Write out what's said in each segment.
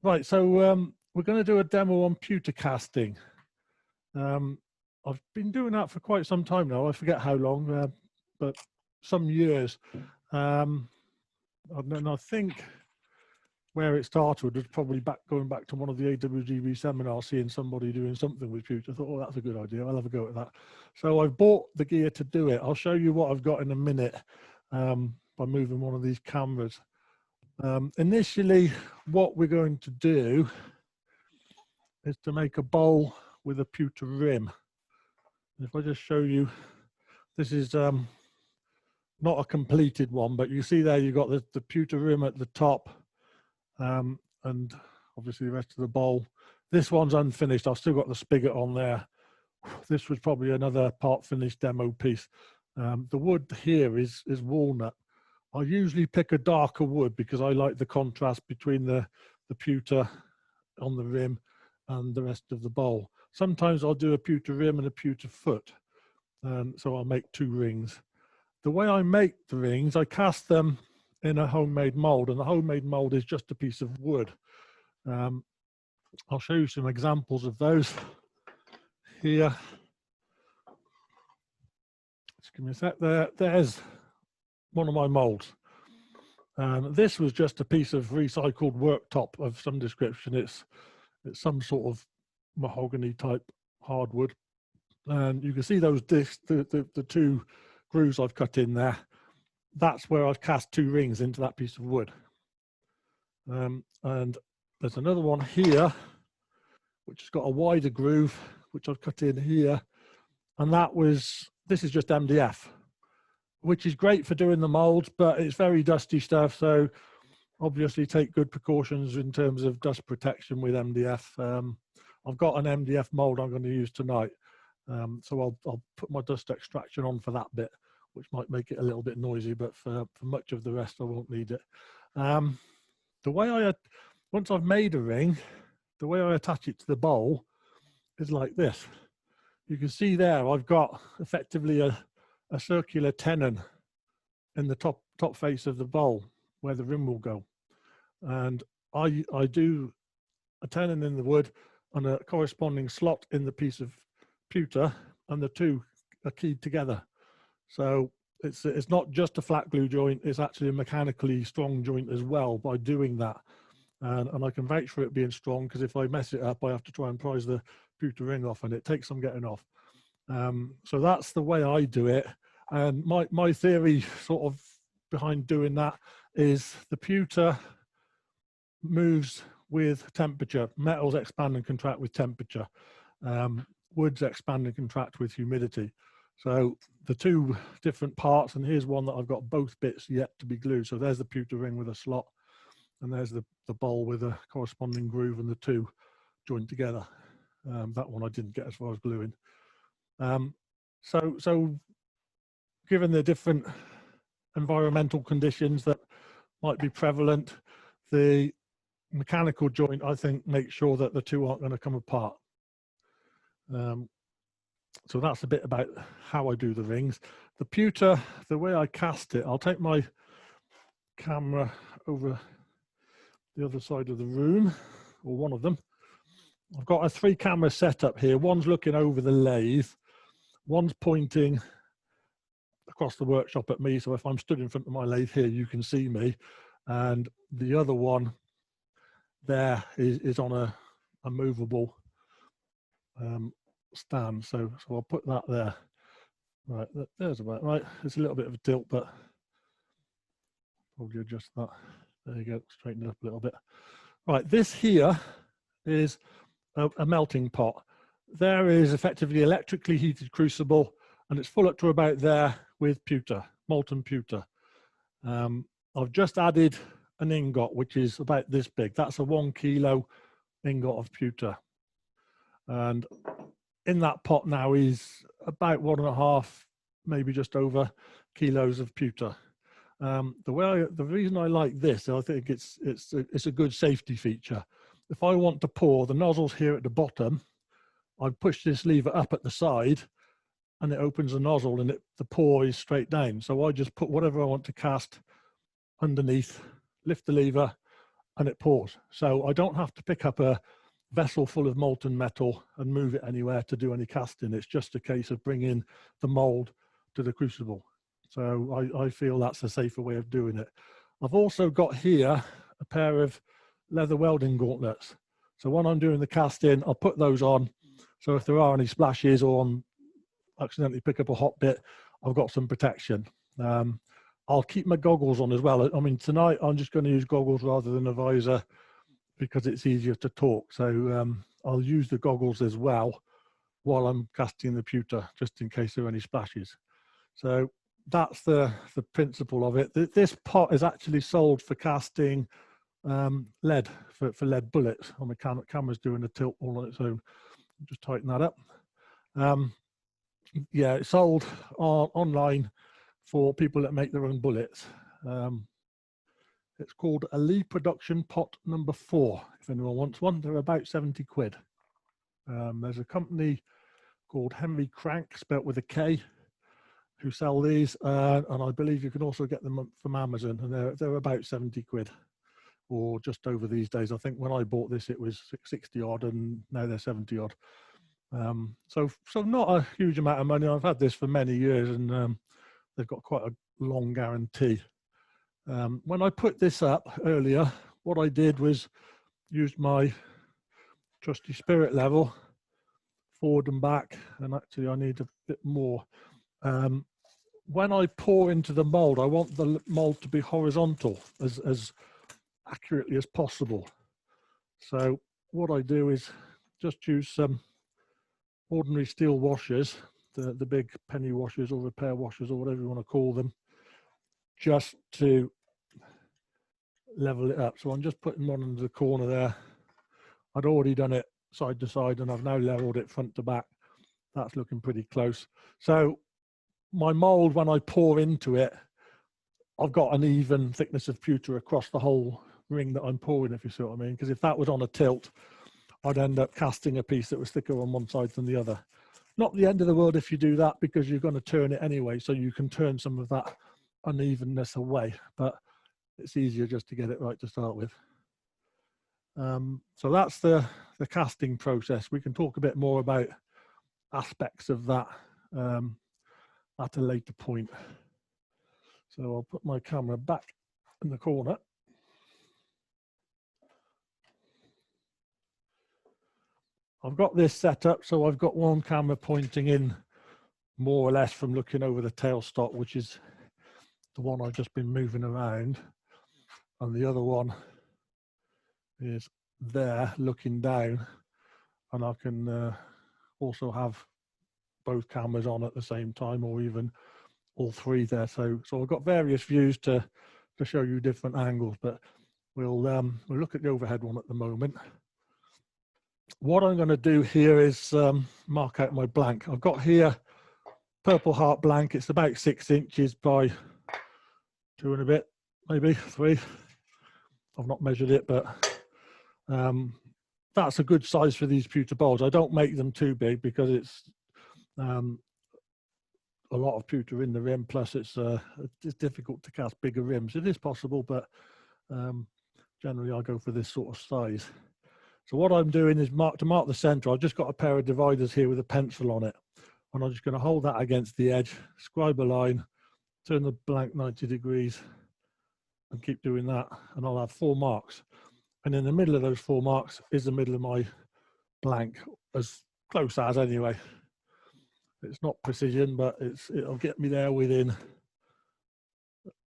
Right, so we're going to do a demo on pewter casting. I've been doing that for quite some time now. I forget how long, but some years. And I think where it started was probably going back to one of the AWGB seminars, seeing somebody doing something with pewter. I thought, oh, that's a good idea. I'll have a go at that. So I've bought the gear to do it. I'll show you what I've got in a minute by moving one of these cameras. Initially, what we're going to do is to make a bowl with a pewter rim. If I just show you, this is not a completed one, but you see there you've got the pewter rim at the top, and obviously the rest of the bowl. This one's unfinished. I've still got the spigot on there. This was probably another part finished demo piece. The wood here is walnut. I usually pick a darker wood because I like the contrast between the pewter on the rim and the rest of the bowl. Sometimes I'll do a pewter rim and a pewter foot, so I'll make two rings. The way I make the rings, I cast them in a homemade mold, and the homemade mold is just a piece of wood. I'll show you some examples of those here. Just give me a sec. There's one of my molds. This was just a piece of recycled worktop of some description. It's some sort of mahogany type hardwood, and you can see those discs, the two grooves I've cut in there. That's where I've cast two rings into that piece of wood. And there's another one here which has got a wider groove which I've cut in here, and this is just MDF, which is great for doing the molds, but it's very dusty stuff, so obviously take good precautions in terms of dust protection with MDF. I've got an MDF mold I'm going to use tonight, so I'll put my dust extraction on for that bit, which might make it a little bit noisy, but for much of the rest I won't need it. The way once I've made a ring, the way I attach it to the bowl is like this. You can see there I've got effectively a circular tenon in the top face of the bowl where the rim will go, and I do a tenon in the wood and a corresponding slot in the piece of pewter, and the two are keyed together. So it's not just a flat glue joint, it's actually a mechanically strong joint as well by doing that. And I can vouch for it being strong, because if I mess it up I have to try and prise the pewter ring off, and it takes some getting off. So that's the way I do it. And my theory sort of behind doing that is the pewter moves with temperature. Metals expand and contract with temperature. Woods expand and contract with humidity. So the two different parts, and here's one that I've got both bits yet to be glued. So there's the pewter ring with a slot, and there's the bowl with a corresponding groove, and the two joined together. That one I didn't get as far as gluing. So given the different environmental conditions that might be prevalent, the mechanical joint, I think, makes sure that the two aren't going to come apart. So that's a bit about how I do the rings. The pewter, the way I cast it, I'll take my camera over the other side of the room, or one of them. I've got a 3-camera setup here. One's looking over the lathe, one's pointing across the workshop at me, so if I'm stood in front of my lathe here you can see me, and the other one there is on a movable stand, so I'll put that there. Right, there's about right. It's a little bit of a tilt, but probably adjust that. There you go, straighten it up a little bit. Right, this here is a melting pot. There is effectively electrically heated crucible, and it's full up to about there with pewter, molten pewter. I've just added an ingot, which is about this big. That's a 1 kilo ingot of pewter. And in that pot now is about 1.5, maybe just over kilos of pewter. The reason I like this, I think it's a good safety feature. If I want to pour, the nozzle's here at the bottom. I push this lever up at the side, and it opens the nozzle, and the pour is straight down. So I just put whatever I want to cast underneath, lift the lever, and it pours. So I don't have to pick up a vessel full of molten metal and move it anywhere to do any casting. It's just a case of bringing the mold to the crucible. So I feel that's a safer way of doing it. I've also got here a pair of leather welding gauntlets. So when I'm doing the casting, I'll put those on. So if there are any splashes or I'm accidentally pick up a hot bit, I've got some protection. I'll keep my goggles on as well. I mean, tonight I'm just going to use goggles rather than a visor because it's easier to talk. So I'll use the goggles as well while I'm casting the pewter, just in case there are any splashes. So that's the principle of it. This pot is actually sold for casting lead, for lead bullets. On the camera's doing a tilt all on its own. Just tighten that up. Yeah, it's sold online for people that make their own bullets. It's called a Lee Production Pot number 4, if anyone wants one. They're about 70 quid. There's a company called Henry Crank, spelt with a K, who sell these, and I believe you can also get them from Amazon, and they're about 70 quid, or just over these days. I think when I bought this, it was 60 odd, and now they're 70 odd. So not a huge amount of money. I've had this for many years, and they've got quite a long guarantee. When I put this up earlier, what I did was use my trusty spirit level forward and back, and actually I need a bit more. When I pour into the mold, I want the mold to be horizontal as accurately as possible. So what I do is just use some ordinary steel washers, the big penny washers or repair washers or whatever you want to call them, just to level it up. So I'm just putting one into the corner there. I'd already done it side to side, and I've now leveled it front to back. That's looking pretty close. So my mold, when I pour into it, I've got an even thickness of pewter across the whole ring that I'm pouring, if you see what I mean. Because if that was on a tilt, I'd end up casting a piece that was thicker on one side than the other. Not the end of the world if you do that, because you're going to turn it anyway, so you can turn some of that unevenness away, but it's easier just to get it right to start with. So that's the casting process. We can talk a bit more about aspects of that at a later point. So I'll put my camera back in the corner. I've got this set up, so I've got one camera pointing in more or less from looking over the tailstock, which is the one I've just been moving around, and the other one is there looking down, and I can also have both cameras on at the same time, or even all three there. So I've got various views to show you different angles, but we'll look at the overhead one at the moment. What I'm going to do here is mark out my blank. I've got here Purple Heart blank. It's about 6 inches by 2 and a bit, maybe 3. I've not measured it, but that's a good size for these pewter bowls. I don't make them too big because it's a lot of pewter in the rim, plus it's difficult to cast bigger rims. It is possible, but generally I go for this sort of size. So what I'm doing is to mark the center, I've just got a pair of dividers here with a pencil on it, and I'm just going to hold that against the edge, scribe a line, turn the blank 90 degrees, and keep doing that, and I'll have 4 marks. And in the middle of those 4 marks is the middle of my blank, as close as anyway. It's not precision, but it'll get me there within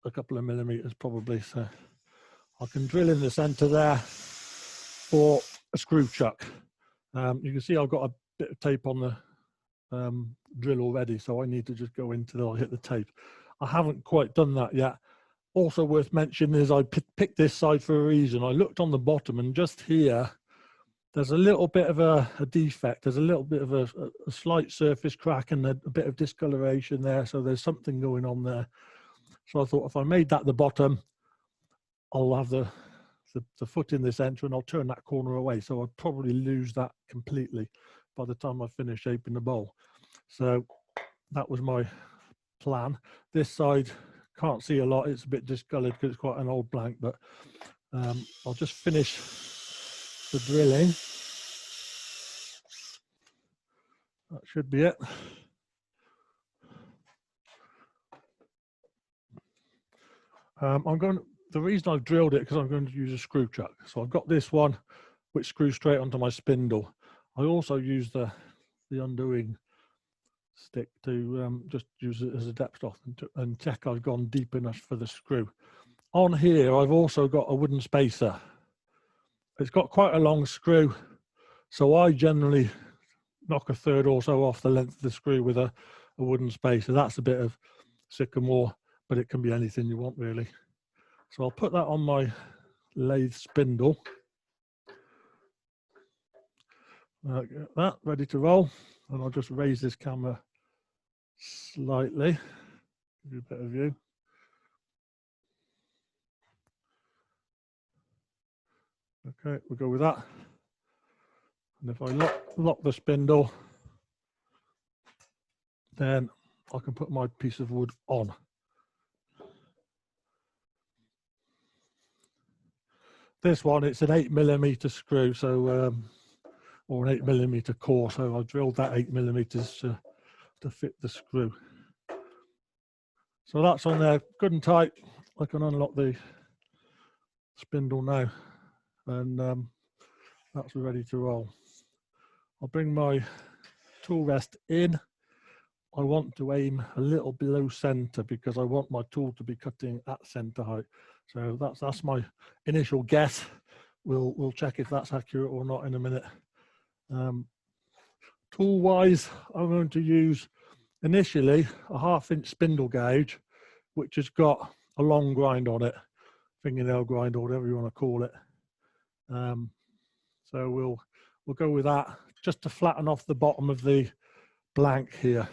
a couple of millimeters probably. So I can drill in the center there for a screw chuck. You can see I've got a bit of tape on the drill already, so I need to just go into there, I'll hit the tape. I haven't quite done that yet. Also worth mentioning is I picked this side for a reason. I looked on the bottom, and just here, there's a little bit of a defect. There's a little bit of a slight surface crack and a bit of discoloration there. So there's something going on there. So I thought if I made that the bottom, I'll have the foot in the center, and I'll turn that corner away. So I'd probably lose that completely by the time I finish shaping the bowl. So that was my plan. This side, can't see a lot. It's a bit discolored because it's quite an old blank, but I'll just finish the drilling. That should be it. The reason I've drilled it because I'm going to use a screw chuck. So I've got this one which screws straight onto my spindle. I also use the undoing stick to just use it as a depth stop and check I've gone deep enough for the screw. On here I've also got a wooden spacer. It's got quite a long screw, so I generally knock a third or so off the length of the screw with a wooden spacer. That's a bit of sycamore, but it can be anything you want really. So I'll put that on my lathe spindle. Get that ready to roll, and I'll just raise this camera slightly, give you a better view. Okay, we'll go with that. And if I lock the spindle, then I can put my piece of wood on. This one, it's an 8mm screw, so or an 8mm core, so I drilled that 8mm to fit the screw. So that's on there, good and tight. I can unlock the spindle now, and that's ready to roll. I'll bring my tool rest in. I want to aim a little below center because I want my tool to be cutting at center height. So that's my initial guess. We'll check if that's accurate or not in a minute. Tool wise, I'm going to use initially a 1/2 inch spindle gouge, which has got a long grind on it, fingernail grind or whatever you want to call it. So we'll go with that just to flatten off the bottom of the blank here.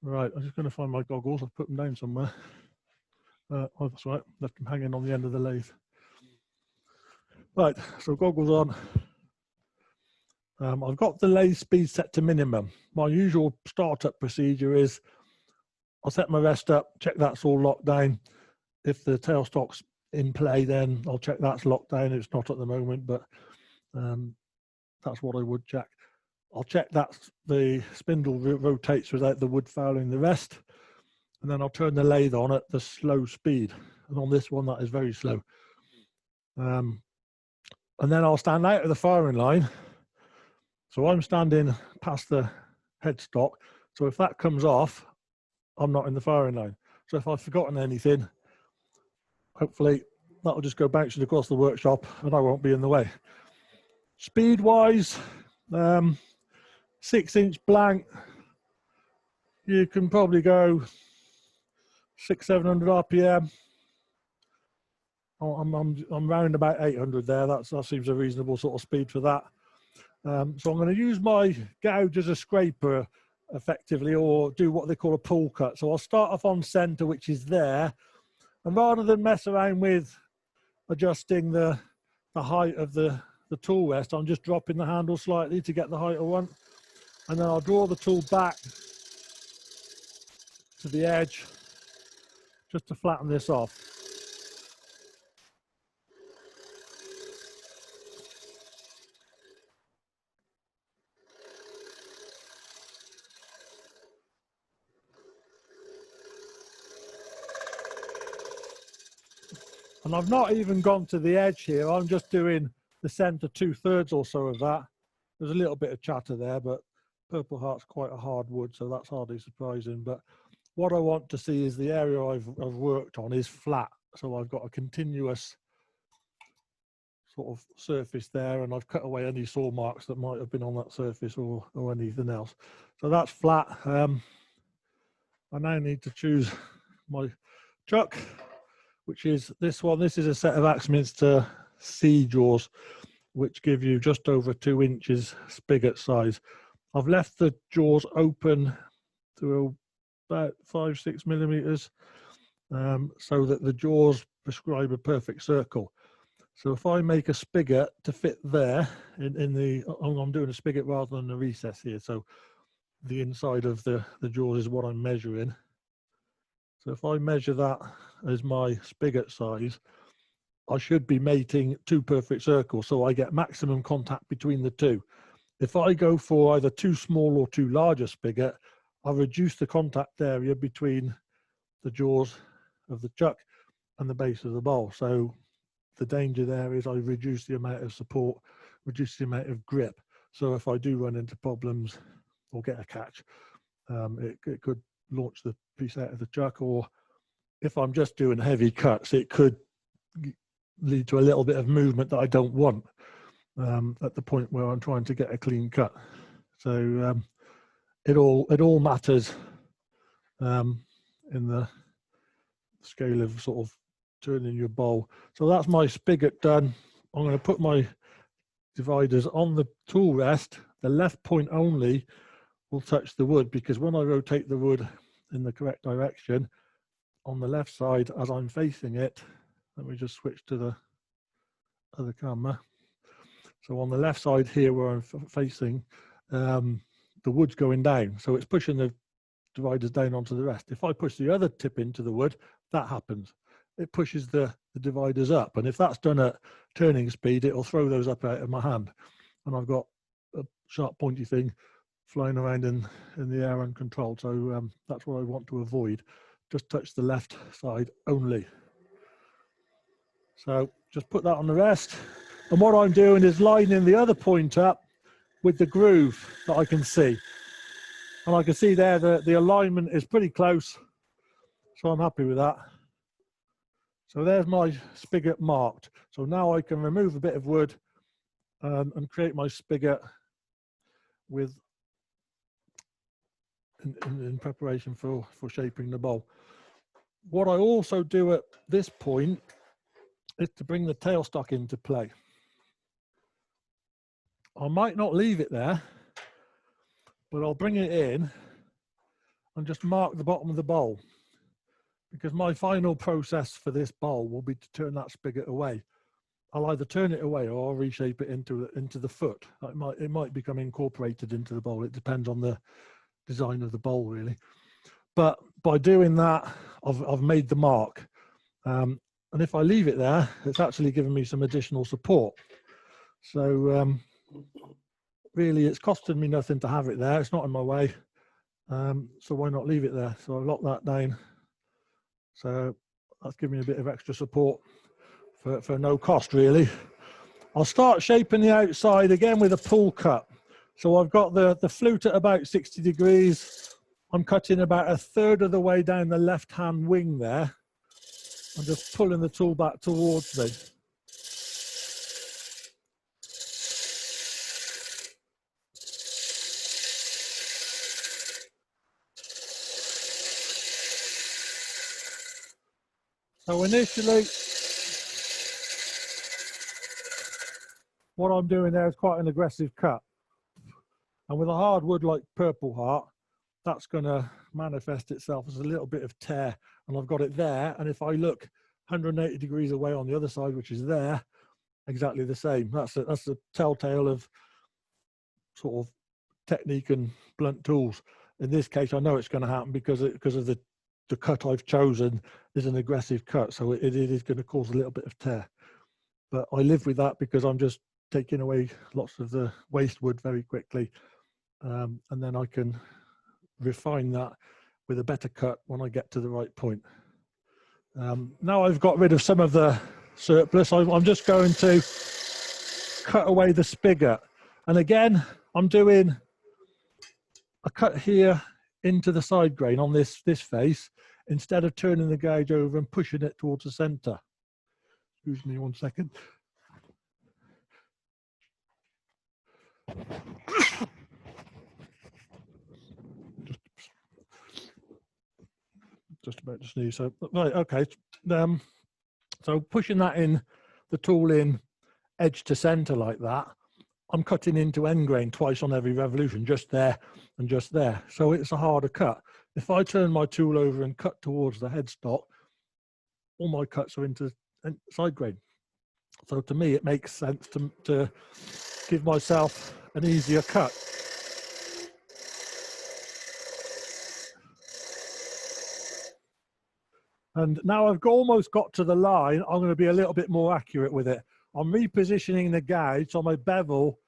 Right, I'm just going to find my goggles. I've put them down somewhere. Oh, that's right, left them hanging on the end of the lathe. Right, so goggles on. I've got the lathe speed set to minimum. My usual startup procedure is I'll set my rest up, check that's all locked down. If the tailstock's in play, then I'll check that's locked down. It's not at the moment, but that's what I would check. I'll check that the spindle rotates without the wood fouling the rest, and then I'll turn the lathe on at the slow speed. And on this one, that is very slow. And then I'll stand out of the firing line. So I'm standing past the headstock. So if that comes off, I'm not in the firing line. So if I've forgotten anything, hopefully that'll just go bouncing across the workshop and I won't be in the way. Speed wise, 6-inch blank, you can probably go 600-700 RPM. I'm round about 800 there. That seems a reasonable sort of speed for that. So I'm going to use my gouge as a scraper effectively, or do what they call a pull cut. So I'll start off on center, which is there, and rather than mess around with adjusting the height of the tool rest, I'm just dropping the handle slightly to get the height I want, and then I'll draw the tool back to the edge just to flatten this off. And I've not even gone to the edge here. I'm just doing the center 2/3 or so of that. There's a little bit of chatter there, but Purple Heart's quite a hard wood, so that's hardly surprising. But what I want to see is the area I've worked on is flat. So I've got a continuous sort of surface there, and I've cut away any saw marks that might have been on that surface or anything else. So that's flat. I now need to choose my chuck, which is this one. This is a set of Axminster C jaws, which give you just over 2 inches spigot size. I've left the jaws open to about 5-6 millimeters, so that the jaws prescribe a perfect circle. So if I make a spigot to fit there I'm doing a spigot rather than a recess here. So the inside of the jaws is what I'm measuring. So if I measure that as my spigot size, I should be mating two perfect circles so I get maximum contact between the two. If I go for either too small or too large a spigot, I reduce the contact area between the jaws of the chuck and the base of the bowl. So the danger there is I reduce the amount of support, reduce the amount of grip. So if I do run into problems or get a catch, it could launch the piece out of the chuck, or if I'm just doing heavy cuts, it could lead to a little bit of movement that I don't want at the point where I'm trying to get a clean cut. So it all matters in the scale of sort of turning your bowl. So that's my spigot done. I'm going to put my dividers on the tool rest. The left point only will touch the wood, because when I rotate the wood in the correct direction on the left side as I'm facing it, let me just switch to the other camera. So on the left side here where I'm facing, the wood's going down, so it's pushing the dividers down onto the rest. If I push the other tip into the wood, that happens. It pushes the dividers up, and if that's done at turning speed, it'll throw those up out of my hand, and I've got a sharp pointy thing flying around in the air uncontrolled. So that's what I want to avoid. Just touch the left side only. So just put that on the rest, and what I'm doing is lining the other point up with the groove that I can see, and I can see there that the alignment is pretty close, so I'm happy with that. So there's my spigot marked. So now I can remove a bit of wood and create my spigot with in preparation for shaping the bowl. What I also do at this point is to bring the tailstock into play. I might not leave it there, but I'll bring it in and just mark the bottom of the bowl, because my final process for this bowl will be to turn that spigot away. I'll either turn it away or I'll reshape it into the foot. It might become incorporated into the bowl. It depends on the design of the bowl, really. But by doing that, I've made the mark. And if I leave it there, it's actually given me some additional support. So really, it's costing me nothing to have it there. It's not in my way. So why not leave it there? So I've locked that down. So that's giving me a bit of extra support for no cost, really. I'll start shaping the outside again with a pull cut. So I've got the flute at about 60 degrees. I'm cutting about a third of the way down the left-hand wing there. I'm just pulling the tool back towards me. So initially, what I'm doing there is quite an aggressive cut. And with a hard wood like Purple Heart, that's going to manifest itself as a little bit of tear. And I've got it there. And if I look 180 degrees away on the other side, which is there, exactly the same. That's a telltale of sort of technique and blunt tools. In this case, I know it's going to happen because of the cut I've chosen is an aggressive cut. So it is going to cause a little bit of tear. But I live with that because I'm just taking away lots of the waste wood very quickly. And then I can refine that with a better cut when I get to the right point. Now I've got rid of some of the surplus, I'm just going to cut away the spigot. And again, I'm doing a cut here into the side grain on this face, instead of turning the gouge over and pushing it towards the center. Excuse me 1 second. Just about to sneeze. So right, okay. So pushing that in, the tool in edge to center like that, I'm cutting into end grain twice on every revolution, just there and just there. So it's a harder cut. If I turn my tool over and cut towards the headstock, all my cuts are into side grain. So to me, it makes sense to give myself an easier cut. And now I've almost got to the line, I'm going to be a little bit more accurate with it. I'm repositioning the gouge so my bevel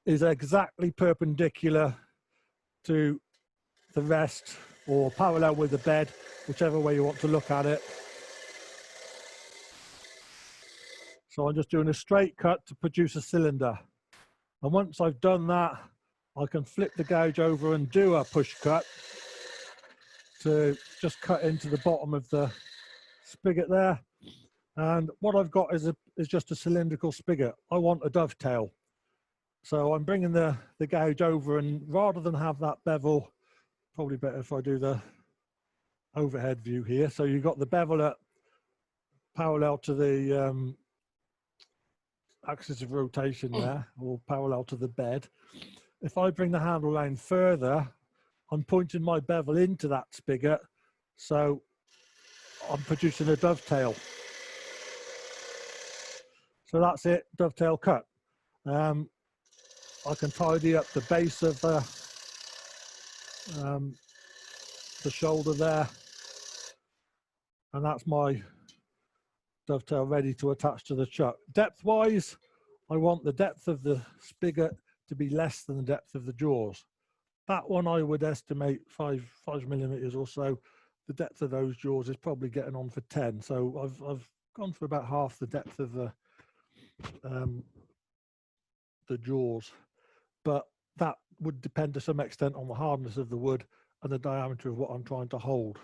is exactly perpendicular to the rest or parallel with the bed, whichever way you want to look at it. So I'm just doing a straight cut to produce a cylinder. And once I've done that, I can flip the gouge over and do a push cut to just cut into the bottom of the spigot there. And what I've got is just a cylindrical spigot. I want a dovetail. So I'm bringing the gouge over, and rather than have that bevel, probably better if I do the overhead view here. So you've got the bevel at parallel to the axis of rotation there, or parallel to the bed. If I bring the handle around further, I'm pointing my bevel into that spigot, so I'm producing a dovetail. So that's it, dovetail cut. I can tidy up the base of the shoulder there, and that's my dovetail ready to attach to the chuck. Depth wise, I want the depth of the spigot to be less than the depth of the jaws. That one I would estimate 5 millimeters or so. The depth of those jaws is probably getting on for 10. So I've gone for about half the depth of the jaws, but that would depend to some extent on the hardness of the wood and the diameter of what I'm trying to hold.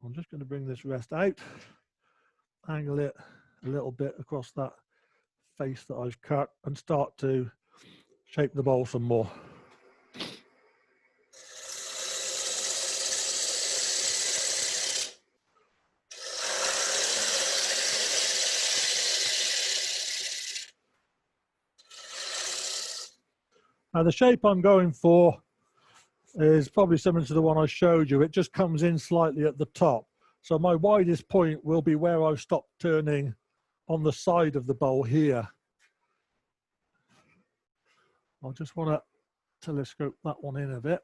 I'm just going to bring this rest out, angle it a little bit across that face that I've cut, and start to shape the bowl some more. Now the shape I'm going for is probably similar to the one I showed you. It just comes in slightly at the top. So my widest point will be where I stop turning on the side of the bowl here. I just want to telescope that one in a bit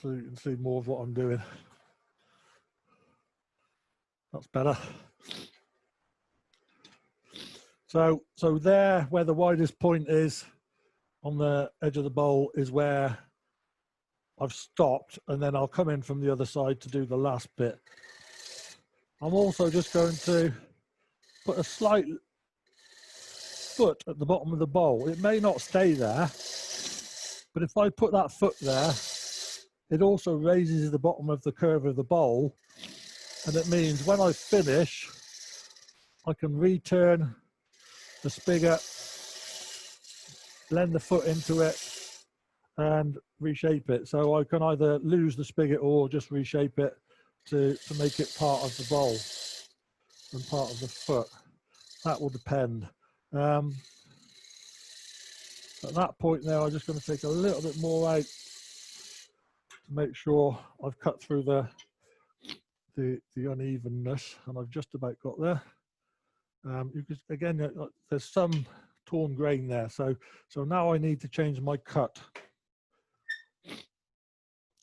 so you can see more of what I'm doing. That's better. So there, where the widest point is on the edge of the bowl, is where I've stopped, and then I'll come in from the other side to do the last bit. I'm also just going to put a slight foot at the bottom of the bowl. It may not stay there, but if I put that foot there, it also raises the bottom of the curve of the bowl, and it means when I finish, I can return the spigot, blend the foot into it, and reshape it. So I can either lose the spigot or just reshape it to make it part of the bowl and part of the foot. That will depend. At that point there, I'm just going to take a little bit more out to make sure I've cut through the unevenness, and I've just about got there. You can, again, there's some torn grain there, so now I need to change my cut.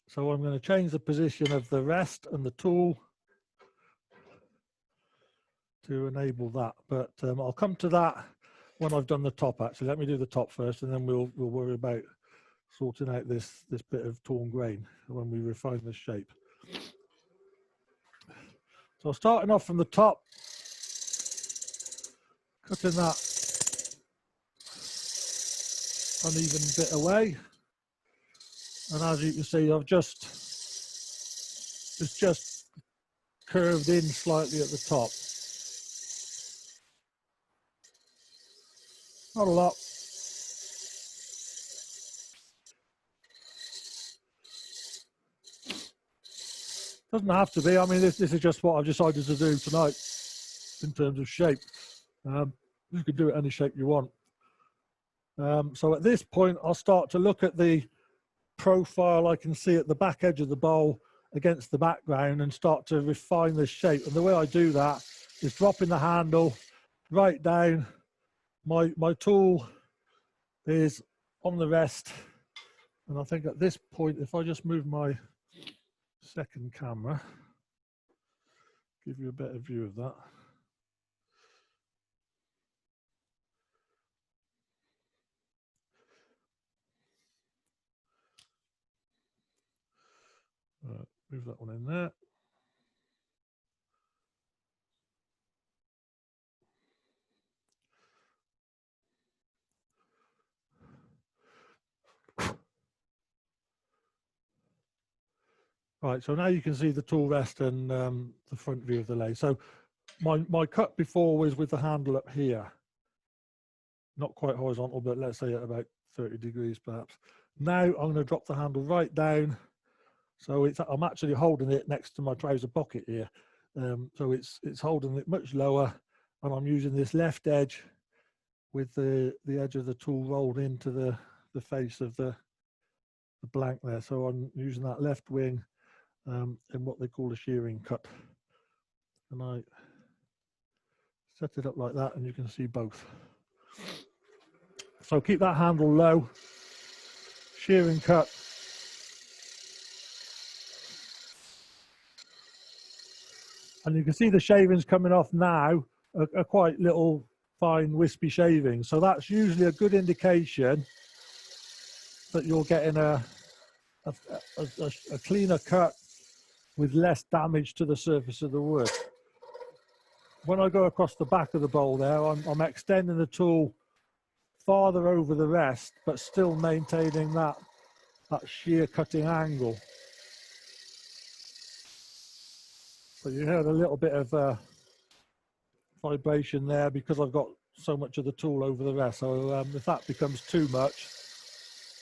So I'm going to change the position of the rest and the tool to enable that, but I'll come to that when I've done the top. Actually, let me do the top first, and then we'll worry about sorting out this bit of torn grain when we refine the shape. So starting off from the top, cutting that uneven bit away, and as you can see, it's just curved in slightly at the top. Not a lot. Doesn't have to be. I mean, this is just what I've decided to do tonight in terms of shape. You can do it any shape you want. So at this point, I'll start to look at the profile I can see at the back edge of the bowl against the background and start to refine the shape. And the way I do that is dropping the handle right down. My tool is on the rest And I think at this point, if I just move my second camera, give you a better view of that. Move that one in there. Right, so now you can see the tool rest and the front view of the lathe. So my cut before was with the handle up here. Not quite horizontal, but let's say at about 30 degrees perhaps. Now I'm going to drop the handle right down. So I'm actually holding it next to my trouser pocket here. So it's holding it much lower, and I'm using this left edge with the edge of the tool rolled into the face of the blank there. So I'm using that left wing in what they call a shearing cut. And I set it up like that, and you can see both. So keep that handle low, shearing cut. And you can see the shavings coming off now are quite little, fine, wispy shavings. So that's usually a good indication that you're getting a cleaner cut with less damage to the surface of the wood. When I go across the back of the bowl there, I'm extending the tool farther over the rest, but still maintaining that shear cutting angle. So you heard a little bit of vibration there because I've got so much of the tool over the rest. So if that becomes too much,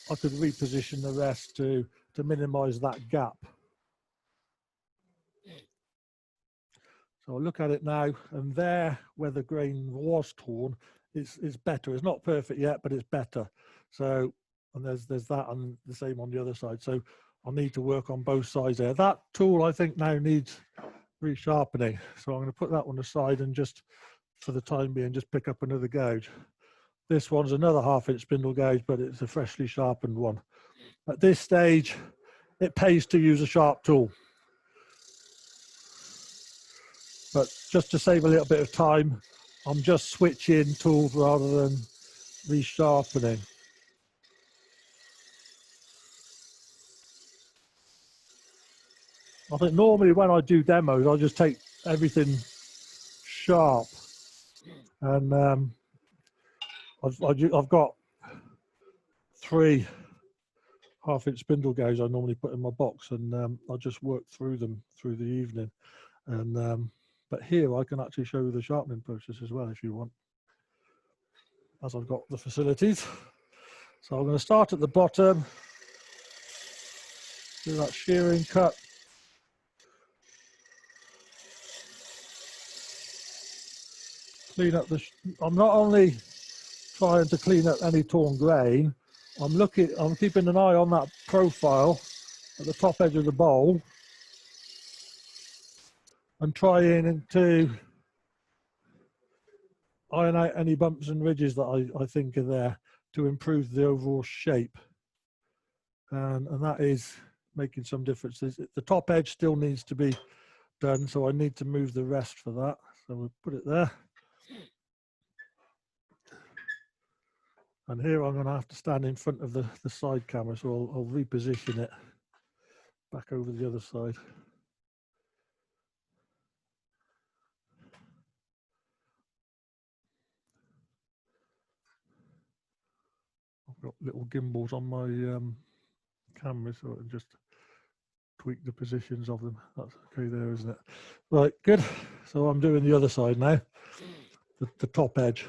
I could reposition the rest to minimize that gap. So I look at it now, and there where the grain was torn, it's better. It's not perfect yet, but it's better. So, and there's that, and the same on the other side. So I'll need to work on both sides there. That tool I think now needs resharpening. So I'm going to put that one aside and just, for the time being, just pick up another gouge. This one's another 1/2-inch spindle gouge, but it's a freshly sharpened one. At this stage, it pays to use a sharp tool. But just to save a little bit of time, I'm just switching tools rather than resharpening. I think normally when I do demos, I just take everything sharp. And I've got 3 1/2-inch spindle gouges I normally put in my box, and I just work through them through the evening. And but here I can actually show you the sharpening process as well if you want, as I've got the facilities. So I'm going to start at the bottom, do that shearing cut. Clean up I'm not only trying to clean up any torn grain, I'm keeping an eye on that profile at the top edge of the bowl and trying to iron out any bumps and ridges that I think are there to improve the overall shape. And that is making some differences. The top edge still needs to be done, so I need to move the rest for that. So we'll put it there. And here I'm going to have to stand in front of the side camera, so I'll reposition it back over the other side. I've got little gimbals on my camera, so I can just tweak the positions of them. That's okay there, isn't it? Right, good. So I'm doing the other side now, the top edge.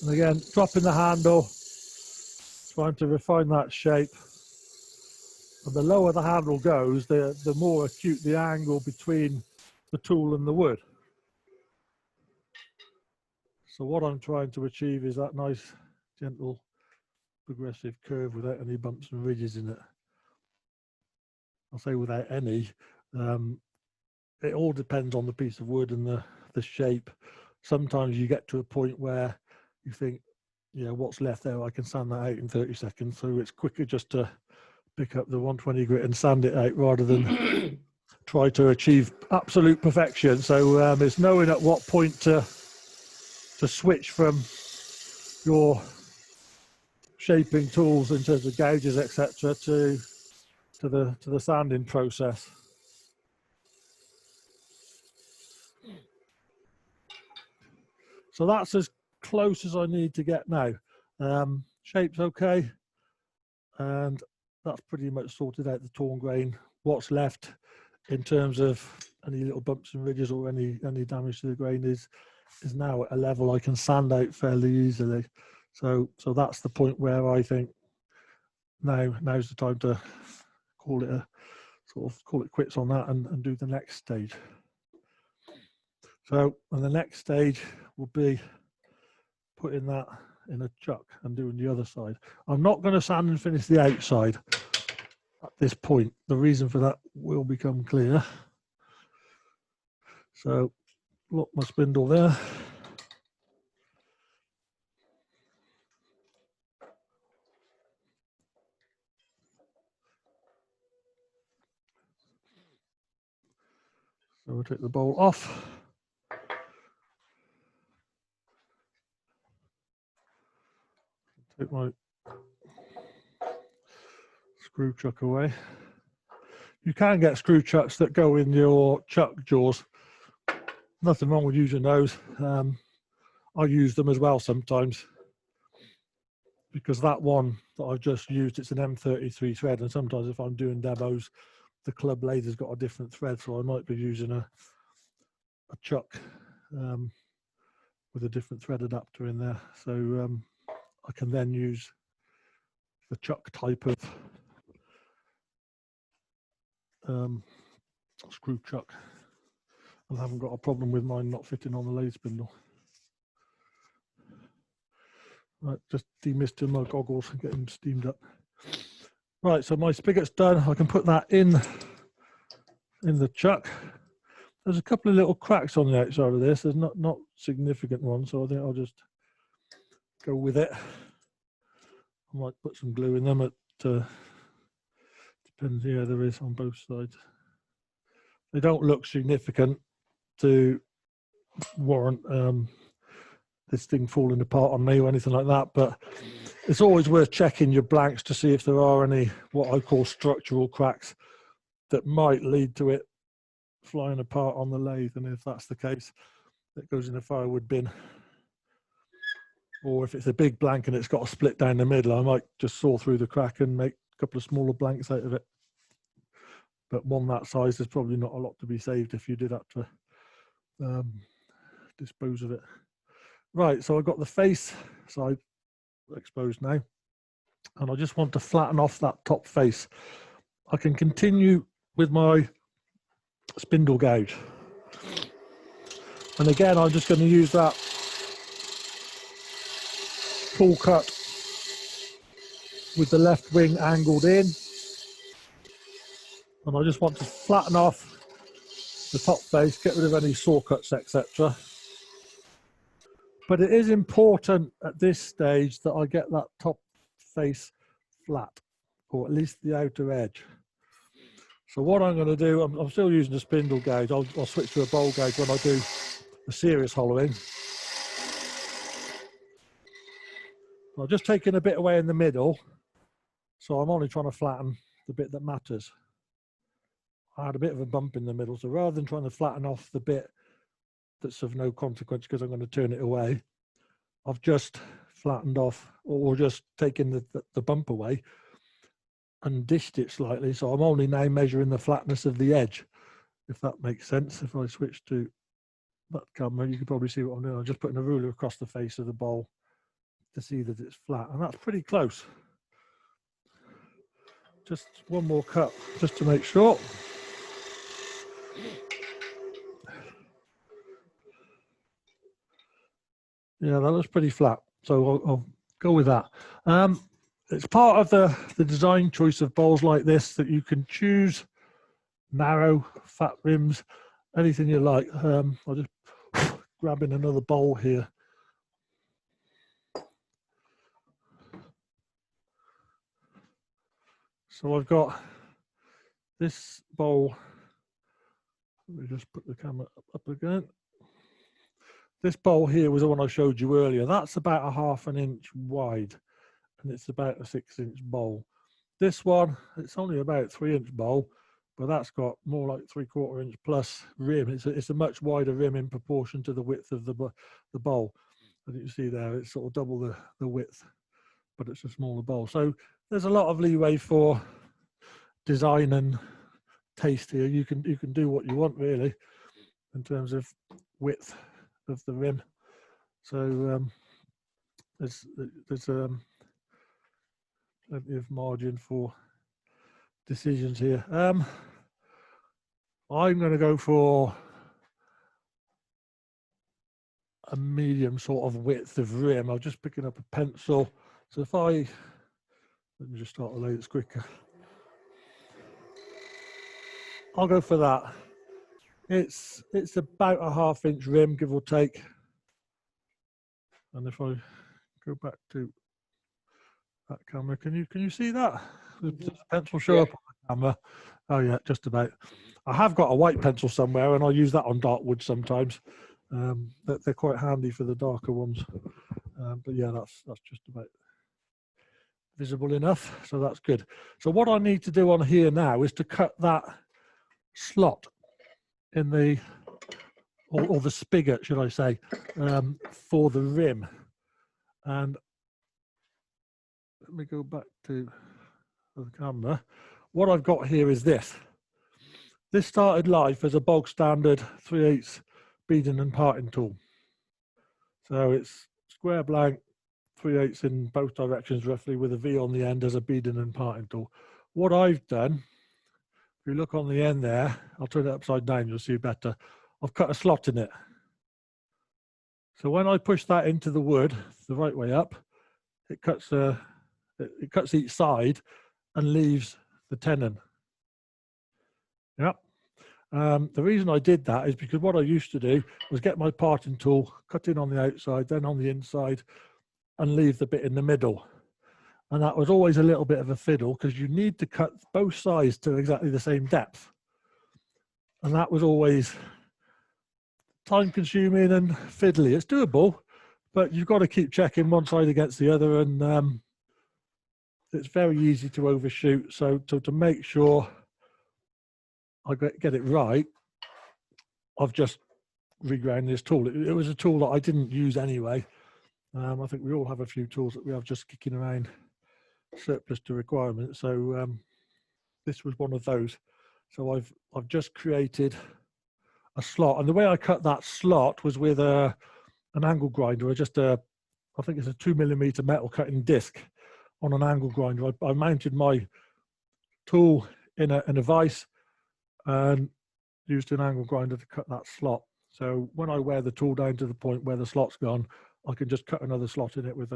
And again, dropping the handle, trying to refine that shape. And the lower the handle goes, the more acute the angle between the tool and the wood. So what I'm trying to achieve is that nice, gentle, progressive curve without any bumps and ridges in it. I'll say without any. It all depends on the piece of wood and the shape. sometimes you get to a point where you think, yeah, what's left there, I can sand that out in 30 seconds. So it's quicker just to pick up the 120 grit and sand it out rather than try to achieve absolute perfection. So it's knowing at what point to switch from your shaping tools in terms of gouges, etc., to the sanding process. So that's as close as I need to get now. Shape's okay, and that's pretty much sorted out the torn grain. What's left in terms of any little bumps and ridges or any damage to the grain is now at a level I can sand out fairly easily. So that's the point where I think now's the time to call it quits on that and do the next stage. So, and the next stage will be putting that in a chuck and doing the other side. I'm not going to sand and finish the outside at this point. The reason for that will become clear. So, lock my spindle there. So we'll take the bolt off. Take my screw chuck away. You can get screw chucks that go in your chuck jaws. Nothing wrong with using those. I use them as well sometimes because that one that I've just used, it's an M33 thread, and sometimes if I'm doing demos, the club blade has got a different thread, so I might be using a chuck with a different thread adapter in there. So I can then use the chuck type of screw chuck, and I haven't got a problem with mine not fitting on the lathe spindle. Right, just demisting my goggles and getting them steamed up. Right, so my spigot's done. I can put that in the chuck. There's a couple of little cracks on the outside of this. There's not significant ones, so I think I'll just go with it. I might put some glue in them. Depends. Yeah, there is on both sides. They don't look significant to warrant this thing falling apart on me or anything like that, but it's always worth checking your blanks to see if there are any what I call structural cracks that might lead to it flying apart on the lathe, and if that's the case, it goes in a firewood bin. Or if it's a big blank and it's got a split down the middle, I might just saw through the crack and make a couple of smaller blanks out of it. But one that size, there's probably not a lot to be saved if you did have to dispose of it. Right, so I've got the face side exposed now, and I just want to flatten off that top face. I can continue with my spindle gouge, and again I'm just going to use that pull cut with the left wing angled in, and I just want to flatten off the top face, get rid of any saw cuts, etc. But it is important at this stage that I get that top face flat, or at least the outer edge. So what I'm going to do, I'm still using a spindle gouge. I'll switch to a bowl gouge when I do the serious hollowing. I'm just taking a bit away in the middle, so I'm only trying to flatten the bit that matters. I had a bit of a bump in the middle, so rather than trying to flatten off the bit that's of no consequence because I'm going to turn it away, I've just flattened off, or just taken the bump away and dished it slightly, so I'm only now measuring the flatness of the edge, if that makes sense. If I switch to that camera, you can probably see what I'm doing. I'm just putting a ruler across the face of the bowl to see that it's flat, and that's pretty close. Just one more cut just to make sure. Yeah, that looks pretty flat, so I'll go with that. It's part of the design choice of bowls like this that you can choose narrow, fat rims, anything you like. I'll just grabbing another bowl here. So I've got this bowl. Let me just put the camera up again. This bowl here was the one I showed you earlier. That's about a ½ an inch wide, and it's about a 6-inch bowl. This one, it's only about 3-inch bowl, but that's got more like 3/4 inch plus rim. It's a much wider rim in proportion to the width of the bowl. As you can see there, it's sort of double the width, but it's a smaller bowl. So there's a lot of leeway for design and taste here. You can do what you want really in terms of width of the rim. So there's plenty of margin for decisions here. I'm going to go for a medium sort of width of rim. I'm just picking up a pencil. So if let me just start to lay this quicker. I'll go for that. It's about a ½ inch rim, give or take. And if I go back to that camera, can you see that? Does the pencil show up on the camera? Oh yeah, just about. I have got a white pencil somewhere, and I'll use that on dark wood sometimes. They're quite handy for the darker ones. But yeah, that's just about visible enough, so that's good. So what I need to do on here now is to cut that slot in the, or the spigot, should I say, for the rim. And let me go back to the camera. What I've got here is this. This started life as a bog standard 3/8 beading and parting tool. So it's square blank, 3/8 in both directions roughly, with a V on the end as a beading and parting tool. What I've done, if you look on the end there, I'll turn it upside down, you'll see better. I've cut a slot in it. So when I push that into the wood the right way up, it cuts each side and leaves the tenon. Yep. The reason I did that is because what I used to do was get my parting tool, cut in on the outside, then on the inside, and leave the bit in the middle. And that was always a little bit of a fiddle because you need to cut both sides to exactly the same depth. And that was always time consuming and fiddly. It's doable, but you've got to keep checking one side against the other, and it's very easy to overshoot. So to make sure I get it right, I've just reground this tool. It was a tool that I didn't use anyway. I think we all have a few tools that we have just kicking around surplus to requirement. So this was one of those. So I've just created a slot, and the way I cut that slot was with an angle grinder, or just I think it's a 2mm metal cutting disc on an angle grinder. I mounted my tool in a vise and used an angle grinder to cut that slot. So when I wear the tool down to the point where the slot's gone, I can just cut another slot in it with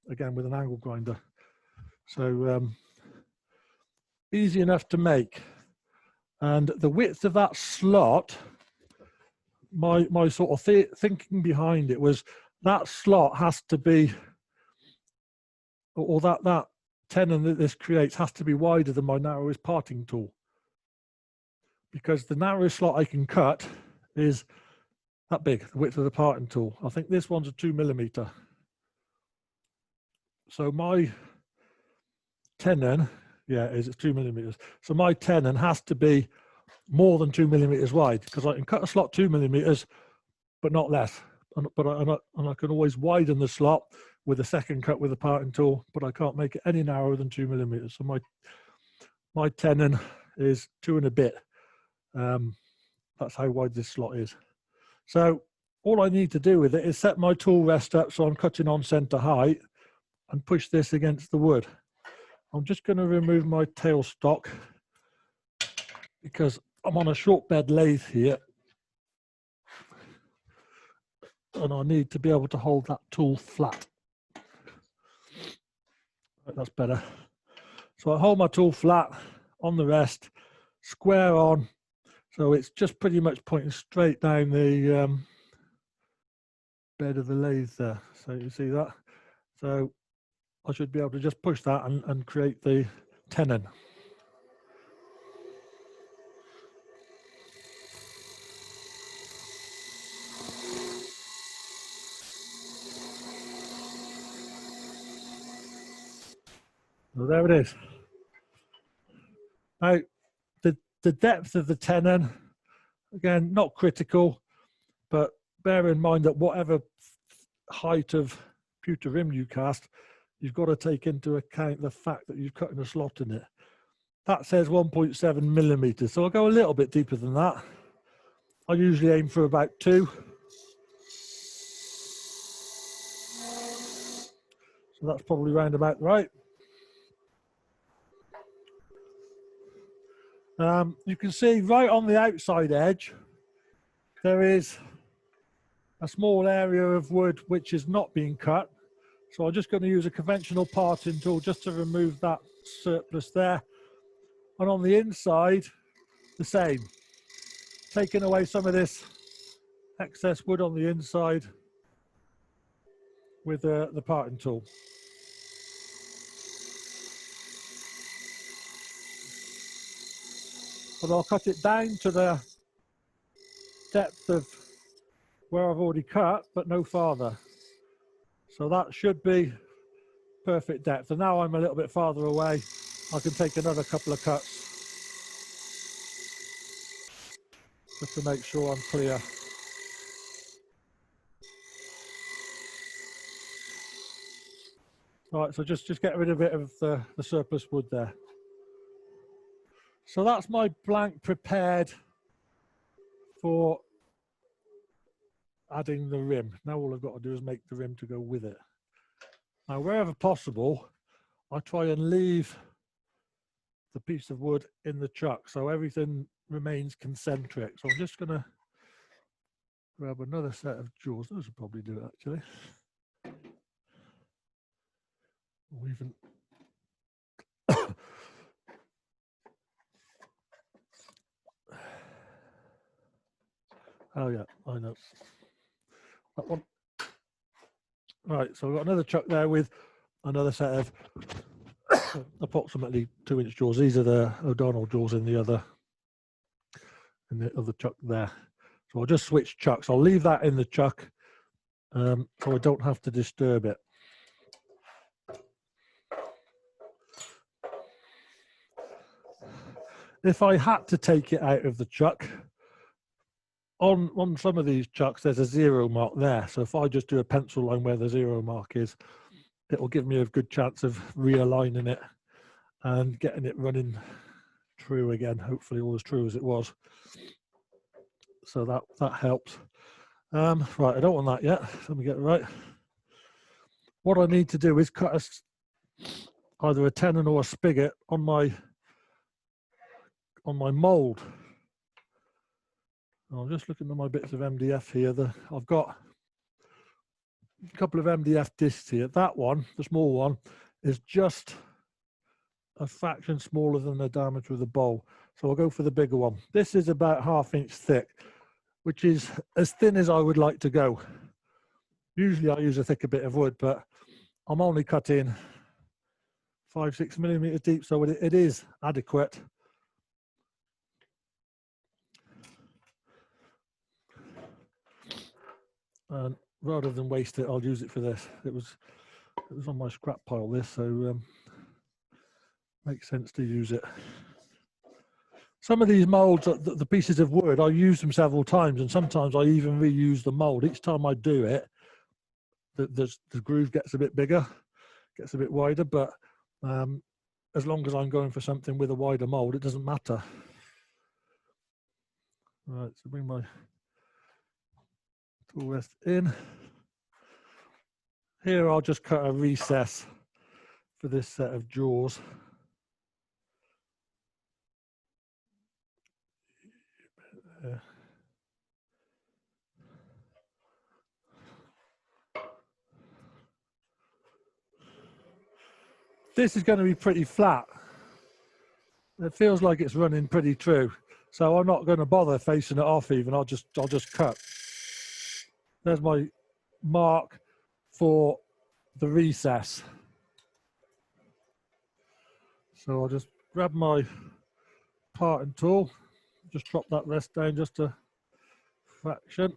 again with an angle grinder. So easy enough to make. And the width of that slot, my sort of thinking behind it was that slot has to be, or that tenon that this creates has to be wider than my narrowest parting tool, because the narrowest slot I can cut is that big, the width of the parting tool. I think this one's a 2mm. So my tenon, yeah, it's 2mm. So my tenon has to be more than 2mm wide, because I can cut a slot 2mm, but not less. And I can always widen the slot with a second cut with a parting tool, but I can't make it any narrower than 2mm. So my tenon is 2 and a bit. That's how wide this slot is. So all I need to do with it is set my tool rest up so I'm cutting on center height and push this against the wood. I'm just going to remove my tailstock because I'm on a short bed lathe here, and I need to be able to hold that tool flat. Right, that's better. So I hold my tool flat on the rest, square on, so it's just pretty much pointing straight down the bed of the lathe there. So you see that? So I should be able to just push that and create the tenon. So there it is. Now, the depth of the tenon, again, not critical, but bear in mind that whatever height of pewter rim you cast, you've got to take into account the fact that you've cut in a slot in it. That says 1.7 millimeters, so I'll go a little bit deeper than that. I usually aim for about 2. So that's probably round about right. You can see right on the outside edge, there is a small area of wood which is not being cut. So I'm just going to use a conventional parting tool just to remove that surplus there. And on the inside, the same. Taking away some of this excess wood on the inside with the parting tool. But I'll cut it down to the depth of where I've already cut, but no farther. So that should be perfect depth. And now I'm a little bit farther away, I can take another couple of cuts just to make sure I'm clear. All right, so just get rid of a bit of the surplus wood there. So that's my blank prepared for adding the rim. Now all I've got to do is make the rim to go with it. Now, wherever possible, I try and leave the piece of wood in the chuck so everything remains concentric. So I'm just going to grab another set of jaws. Those will probably do it actually. Or even oh yeah, I know. That one. Right, so I've got another chuck there with another set of approximately 2-inch jaws. These are the O'Donnell jaws in the other chuck there. So I'll just switch chucks. I'll leave that in the chuck so I don't have to disturb it. If I had to take it out of the chuck, on some of these chucks, there's a 0 mark there. So if I just do a pencil line where the 0 mark is, it will give me a good chance of realigning it and getting it running true again, hopefully all as true as it was. So that helps. Right, I don't want that yet. Let me get it right. What I need to do is cut either a tenon or a spigot on my mould. I'm just looking at my bits of MDF here. I've got a couple of MDF discs here. That one, the small one, is just a fraction smaller than the diameter of the bowl. So I'll go for the bigger one. This is about 1/2 inch thick, which is as thin as I would like to go. Usually I use a thicker bit of wood, but I'm only cutting 5-6 millimeter deep, so it is adequate. And rather than waste it, I'll use it for this. It was on my scrap pile, this, so makes sense to use it. Some of these molds, the pieces of wood, I use them several times, and sometimes I even reuse the mold. Each time I do it, the groove gets a bit bigger, gets a bit wider, but as long as I'm going for something with a wider mold, it doesn't matter. Right, so bring my tool rest in. Here I'll just cut a recess for this set of jaws. This is going to be pretty flat. It feels like it's running pretty true, so I'm not going to bother facing it off even. I'll just cut. There's my mark for the recess. So I'll just grab my parting tool, just drop that rest down just a fraction.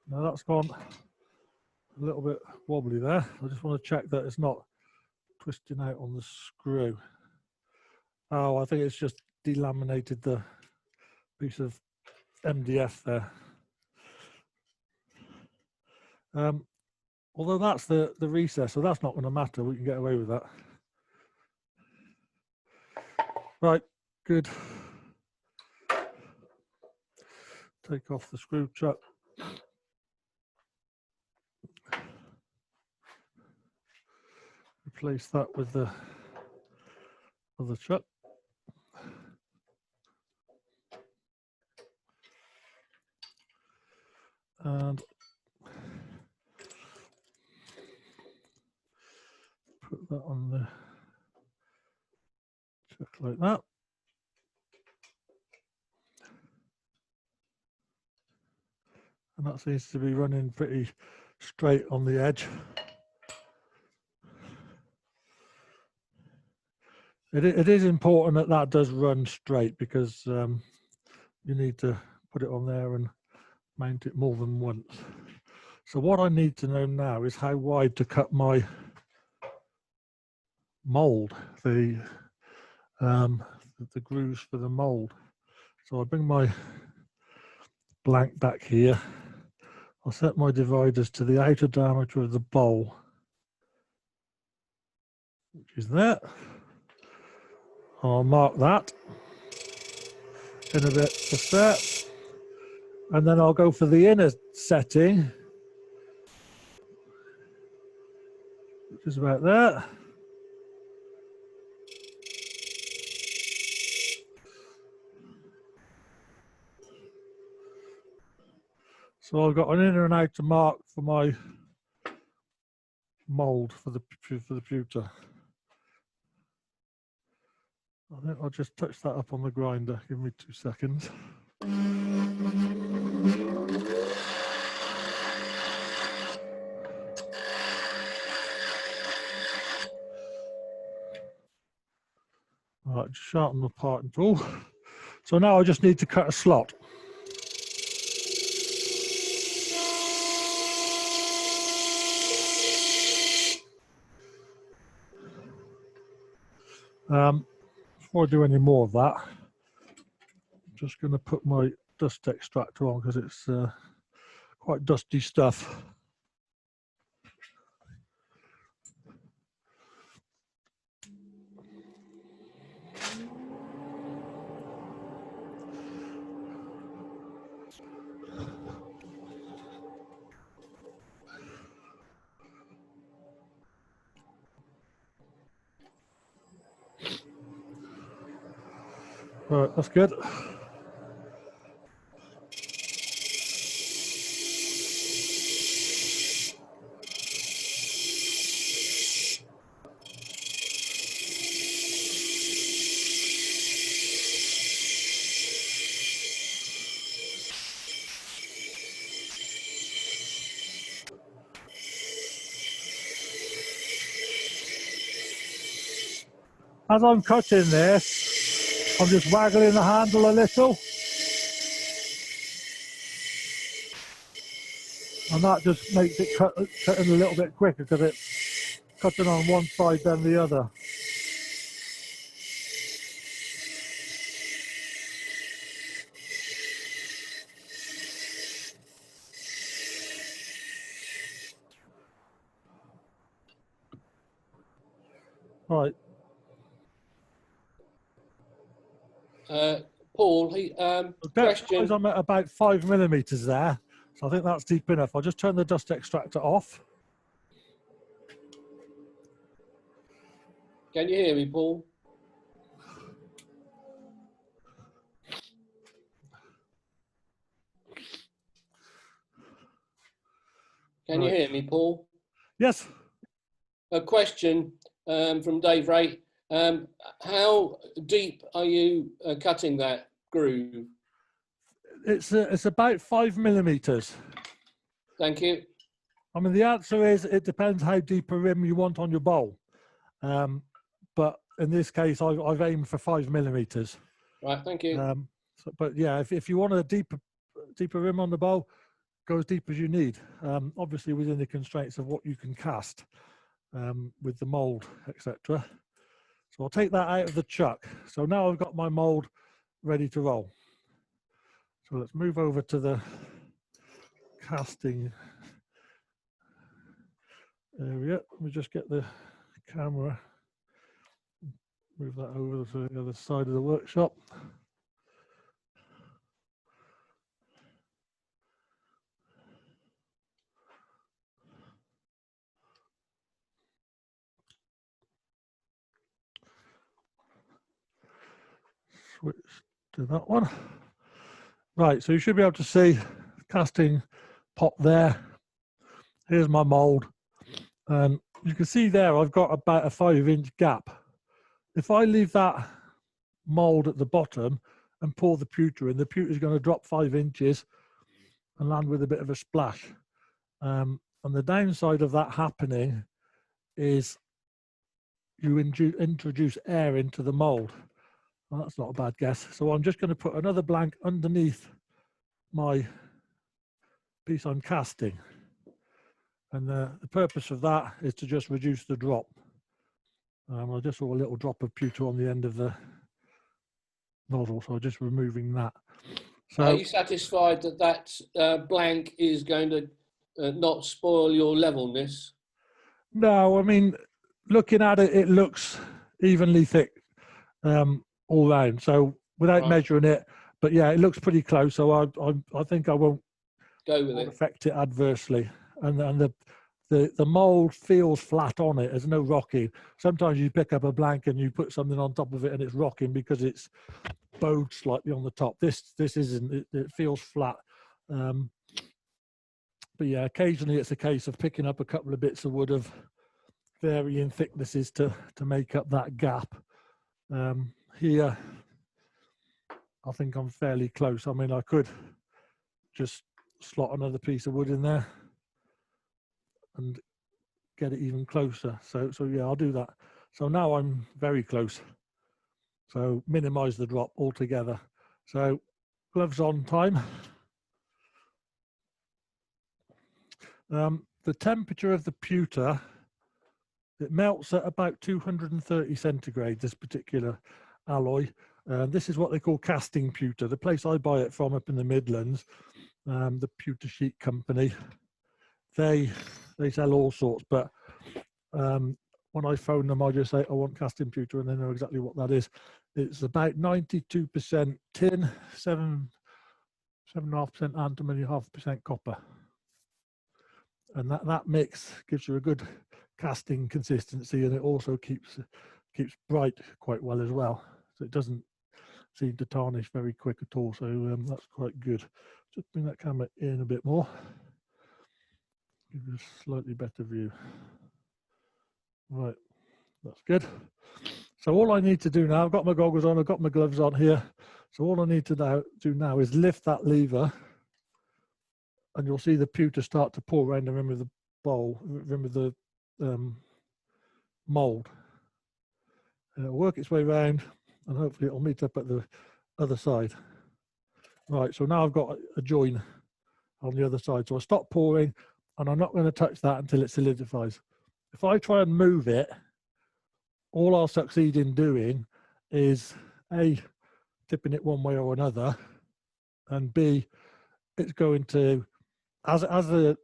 Now that's gone a little bit wobbly there. I just want to check that it's not twisting out on the screw. Oh, I think it's just delaminated the piece of MDF there. Although that's the recess, so that's not going to matter. We can get away with that. Right, good. Take off the screw chuck. Replace that with the other chuck. And put that on the chuck like that. And that seems to be running pretty straight on the edge. It is important that that does run straight, because you need to put it on there and mount it more than once. So what I need to know now is how wide to cut my mould, the grooves for the mould. So I bring my blank back here. I'll set my dividers to the outer diameter of the bowl, which is there. I'll mark that in a bit just there. And then I'll go for the inner setting, which is about there. So I've got an inner and outer mark for my mould for the pewter. I think I'll just touch that up on the grinder. Give me 2 seconds. All right, just sharpen the parting tool. So now I just need to cut a slot. Before I do any more of that, I'm just going to put my dust extractor on, because it's quite dusty stuff. All right, that's good. As I'm cutting this, I'm just waggling the handle a little. And that just makes it cutting a little bit quicker, because it's cutting on one side then the other. Right. Paul, question. I'm at about 5 millimeters there, so I think that's deep enough. I'll just turn the dust extractor off. Can you hear me, Paul? Can you Right. hear me, Paul? Yes. A question from Dave Ray. How deep are you cutting that groove? It's about 5 millimeters. Thank you. I mean, the answer is it depends how deep a rim you want on your bowl. But in this case, I've aimed for 5 millimeters. Right, thank you. But yeah, if you want a deeper rim on the bowl, go as deep as you need. Obviously within the constraints of what you can cast with the mold, etc. So I'll take that out of the chuck. So now I've got my mold ready to roll. So let's move over to the casting area. Let me just get the camera, move that over to the other side of the workshop. Switch to that one. Right, so you should be able to see the casting pot there. Here's my mold. And you can see there I've got about a 5-inch gap. If I leave that mold at the bottom and pour the pewter in, the pewter is going to drop 5 inches and land with a bit of a splash. And the downside of that happening is you introduce air into the mold. Well, that's not a bad guess. So I'm just going to put another blank underneath my piece I'm casting. And the purpose of that is to just reduce the drop. I just saw a little drop of pewter on the end of the nozzle, so I'm just removing that. So, are you satisfied that that blank is going to not spoil your levelness? No, I mean, looking at it, it looks evenly thick all round. So without measuring it, but yeah, it looks pretty close. So I think I won't go with it. Affect it adversely. And the mold feels flat on it. There's no rocking. Sometimes you pick up a blank and you put something on top of it and it's rocking because it's bowed slightly on the top. This isn't. It feels flat. But yeah, occasionally it's a case of picking up a couple of bits of wood of varying thicknesses to make up that gap. Here, I think I'm fairly close. I mean, I could just slot another piece of wood in there and get it even closer. So yeah, I'll do that. So now I'm very close. So minimize the drop altogether. So gloves on time. The temperature of the pewter, it melts at about 230 centigrade, this particular alloy. This is what they call casting pewter. The place I buy it from up in the Midlands, the Pewter Sheet Company, they sell all sorts, but when I phone them, I just say, I want casting pewter, and they know exactly what that is. It's about 92% tin, 7.5% antimony, 0.5% copper. And that mix gives you a good casting consistency, and it also keeps bright quite well as well. So it doesn't seem to tarnish very quick at all. So that's quite good. Just bring that camera in a bit more. Give you a slightly better view. Right, that's good. So all I need to do now, I've got my goggles on, I've got my gloves on here. So all I need to do now is lift that lever, and you'll see the pewter start to pour around the rim of the bowl, rim of the mold. And it'll work its way around, and hopefully it'll meet up at the other side. Right, so now I've got a join on the other side. So I stop pouring, and I'm not going to touch that until it solidifies. If I try and move it, all I'll succeed in doing is A, tipping it one way or another, and B, it's going to, as the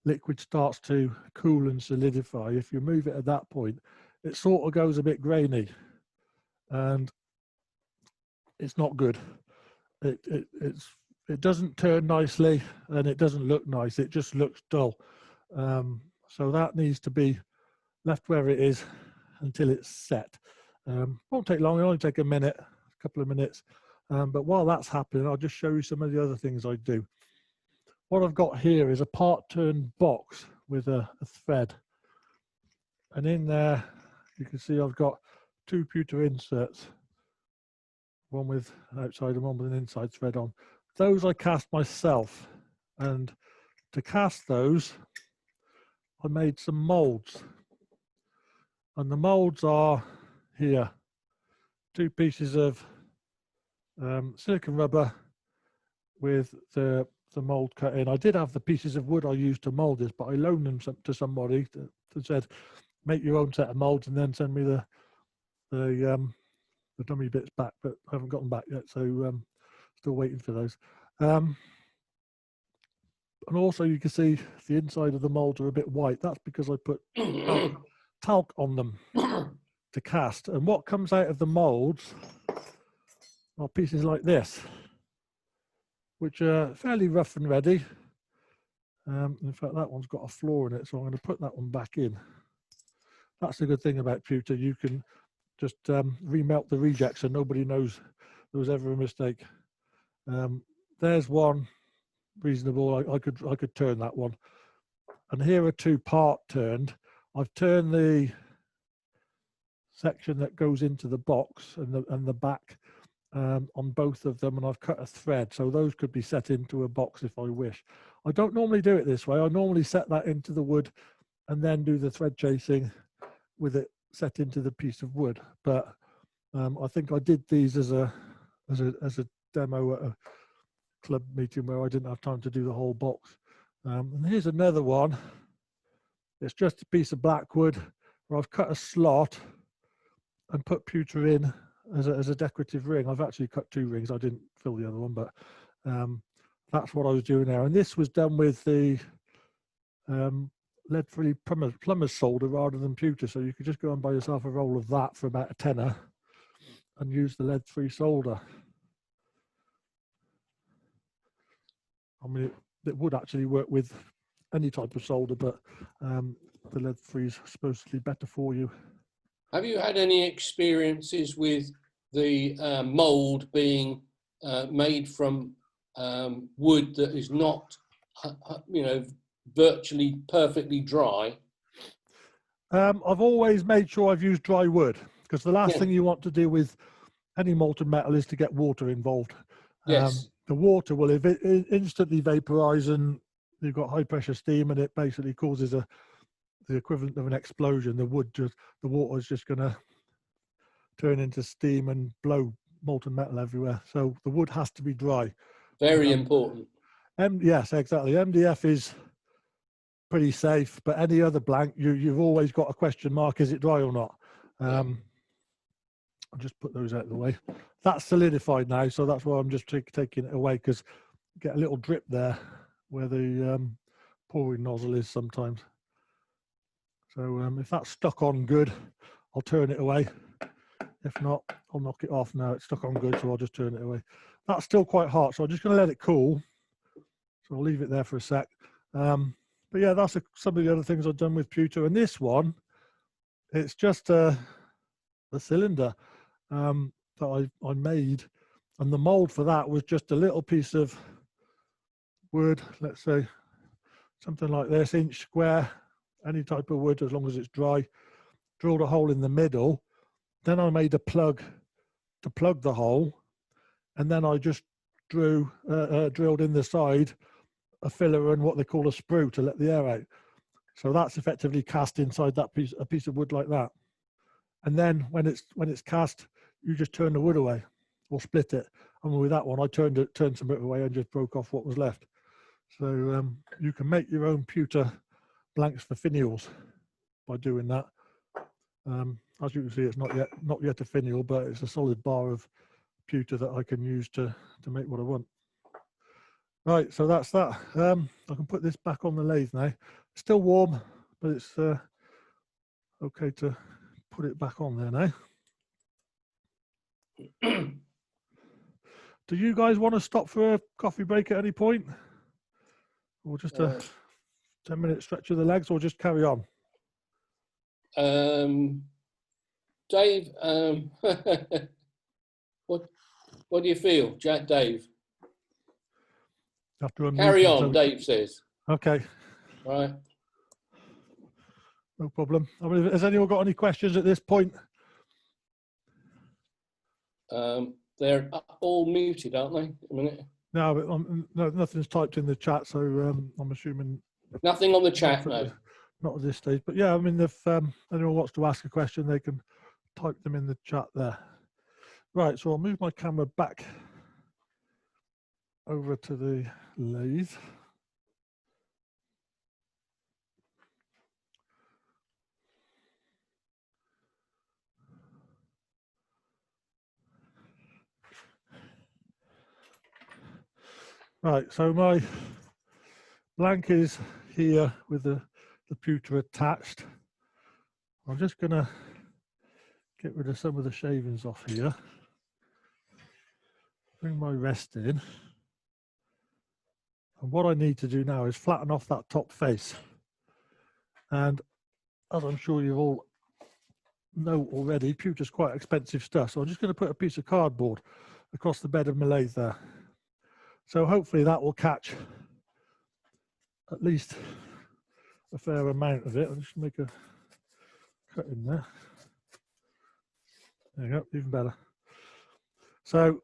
liquid starts to cool and solidify, if you move it at that point, it sort of goes a bit grainy, and it's not good. It doesn't turn nicely, and it doesn't look nice. It just looks dull. So that needs to be left where it is until it's set. Won't take long. It'll only take a minute, a couple of minutes. But while that's happening, I'll just show you some of the other things I do. what I've got here is a part-turned box with a thread. And in there, you can see I've got 2 pewter inserts, one with outside and one with an inside thread on. Those I cast myself, and to cast those, I made some moulds. And the moulds are here, 2 pieces of silicone rubber with the mould cut in. I did have the pieces of wood I used to mould this, but I loaned them to somebody that said, make your own set of moulds and then send me the dummy bits back, but I haven't got them back yet, so still waiting for those. And also you can see the inside of the moulds are a bit white. That's because I put talc on them to cast. And what comes out of the moulds are pieces like this, which are fairly rough and ready. In fact, that one's got a flaw in it, so I'm going to put that one back in. That's the good thing about pewter. You can just remelt the rejects, so nobody knows there was ever a mistake. There's one reasonable. I could turn that one, and here are 2 part turned. I've turned the section that goes into the box and the back on both of them, and I've cut a thread, so those could be set into a box if I wish. I don't normally do it this way. I normally set that into the wood and then do the thread chasing with it set into the piece of wood. But I think I did these as a demo at a club meeting where I didn't have time to do the whole box. And here's another one. It's just a piece of black wood where I've cut a slot and put pewter in as a decorative ring. I've actually cut 2 rings. I didn't fill the other one, but that's what I was doing there. And this was done with the lead-free plumber's solder rather than pewter. So you could just go and buy yourself a roll of that for about a tenner and use the lead-free solder. I mean, it would actually work with any type of solder, but the lead-free is supposed to be better for you. Have you had any experiences with the mould being made from wood that is not, virtually perfectly dry? I've always made sure I've used dry wood, because the last thing you want to do with any molten metal is to get water involved. Yes. The water will instantly vaporize, and you've got high pressure steam, and it basically causes the equivalent of an explosion. The water is just going to turn into steam and blow molten metal everywhere. So the wood has to be dry. Very important. Yes, exactly. MDF is pretty safe, but any other blank, you've always got a question mark: is it dry or not? I'll just put those out of the way. That's solidified now, so that's why I'm just taking it away, because you get a little drip there where the pouring nozzle is sometimes. So if that's stuck on good, I'll turn it away. If not, I'll knock it off. Now it's stuck on good, so I'll just turn it away. That's still quite hot, so I'm just going to let it cool. So I'll leave it there for a sec. But yeah, that's some of the other things I've done with pewter. And this one, it's just a cylinder that I made, and the mold for that was just a little piece of wood, let's say something like this, inch square, any type of wood as long as it's dry. Drilled a hole in the middle, then I made a plug to plug the hole, and then I just drilled in the side a filler and what they call a sprue to let the air out. So that's effectively cast inside that a piece of wood like that. And then when it's cast, you just turn the wood away or split it. And with that one, I turned some of it away and just broke off what was left. So you can make your own pewter blanks for finials by doing that. As you can see, it's not yet a finial, but it's a solid bar of pewter that I can use to make what I want. Right, so that's that. I can put this back on the lathe now. It's still warm, but it's okay to put it back on there now. Do you guys want to stop for a coffee break at any point? Or just a 10-minute stretch of the legs, or just carry on? Dave, what do you feel, Dave? Have to unmute Carry them, on, so- Dave says. Okay, Right. no problem. I mean, has anyone got any questions at this point? They're all muted, aren't they? A minute. No, but no, nothing's typed in the chat, so I'm assuming Nothing on the chat, not, no. not at this stage. But yeah, I mean, if anyone wants to ask a question, they can type them in the chat there. Right, so I'll move my camera back over to the lathe. Right, so my blank is here with the pewter attached. I'm just going to get rid of some of the shavings off here. Bring my rest in. And what I need to do now is flatten off that top face. And as I'm sure you all know already, pewter's quite expensive stuff. So I'm just going to put a piece of cardboard across the bed of my lathe there. So hopefully that will catch at least a fair amount of it. I'll just make a cut in there. There you go, even better. So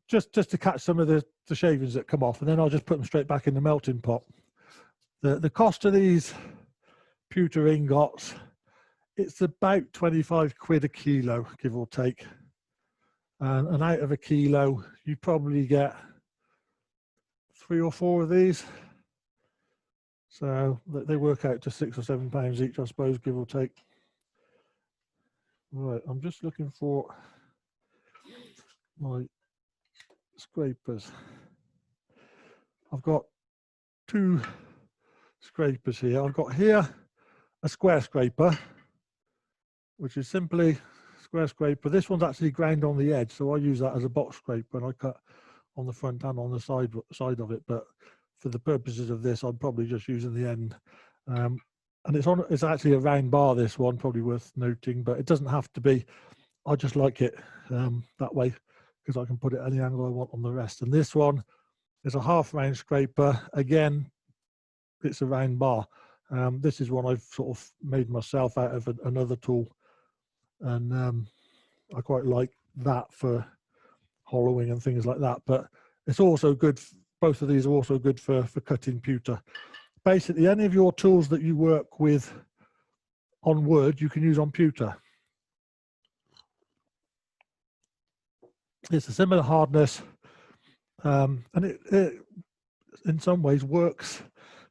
just to catch some of the shavings that come off, and then I'll just put them straight back in the melting pot. The cost of these pewter ingots, it's about 25 quid a kilo, give or take. And out of a kilo, you probably get 3 or 4 of these. So they work out to £6 or £7 each, I suppose, give or take. Right, I'm just looking for my scrapers. I've got 2 scrapers here. I've got here a square scraper, which is simply square scraper. This one's actually ground on the edge, so I use that as a box scraper, and I cut on the front and on the side of it. But for the purposes of this, I'm probably just using the end. And it's actually a round bar, this one, probably worth noting, but it doesn't have to be. I just like it that way because I can put it any angle I want on the rest. And this one is a half round scraper. Again, it's a round bar. This is one I've sort of made myself out of another tool. And I quite like that for hollowing and things like that. But it's also good, both of these are also good for cutting pewter. Basically, any of your tools that you work with on wood, you can use on pewter. It's a similar hardness, and it in some ways works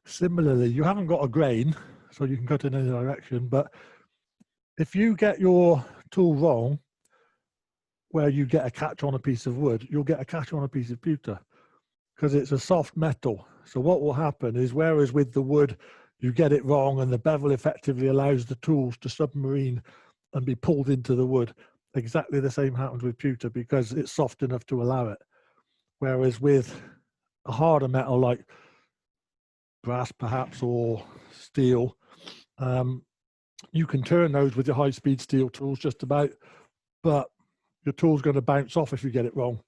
similarly. You haven't got a grain, so you can cut in any direction, but if you get your tool wrong, where you get a catch on a piece of wood, you'll get a catch on a piece of pewter because it's a soft metal. So what will happen is, whereas with the wood, you get it wrong and the bevel effectively allows the tools to submarine and be pulled into the wood. Exactly the same happens with pewter because it's soft enough to allow it. Whereas with a harder metal like brass perhaps or steel, you can turn those with your high-speed steel tools just about, but your tool's going to bounce off if you get it wrong.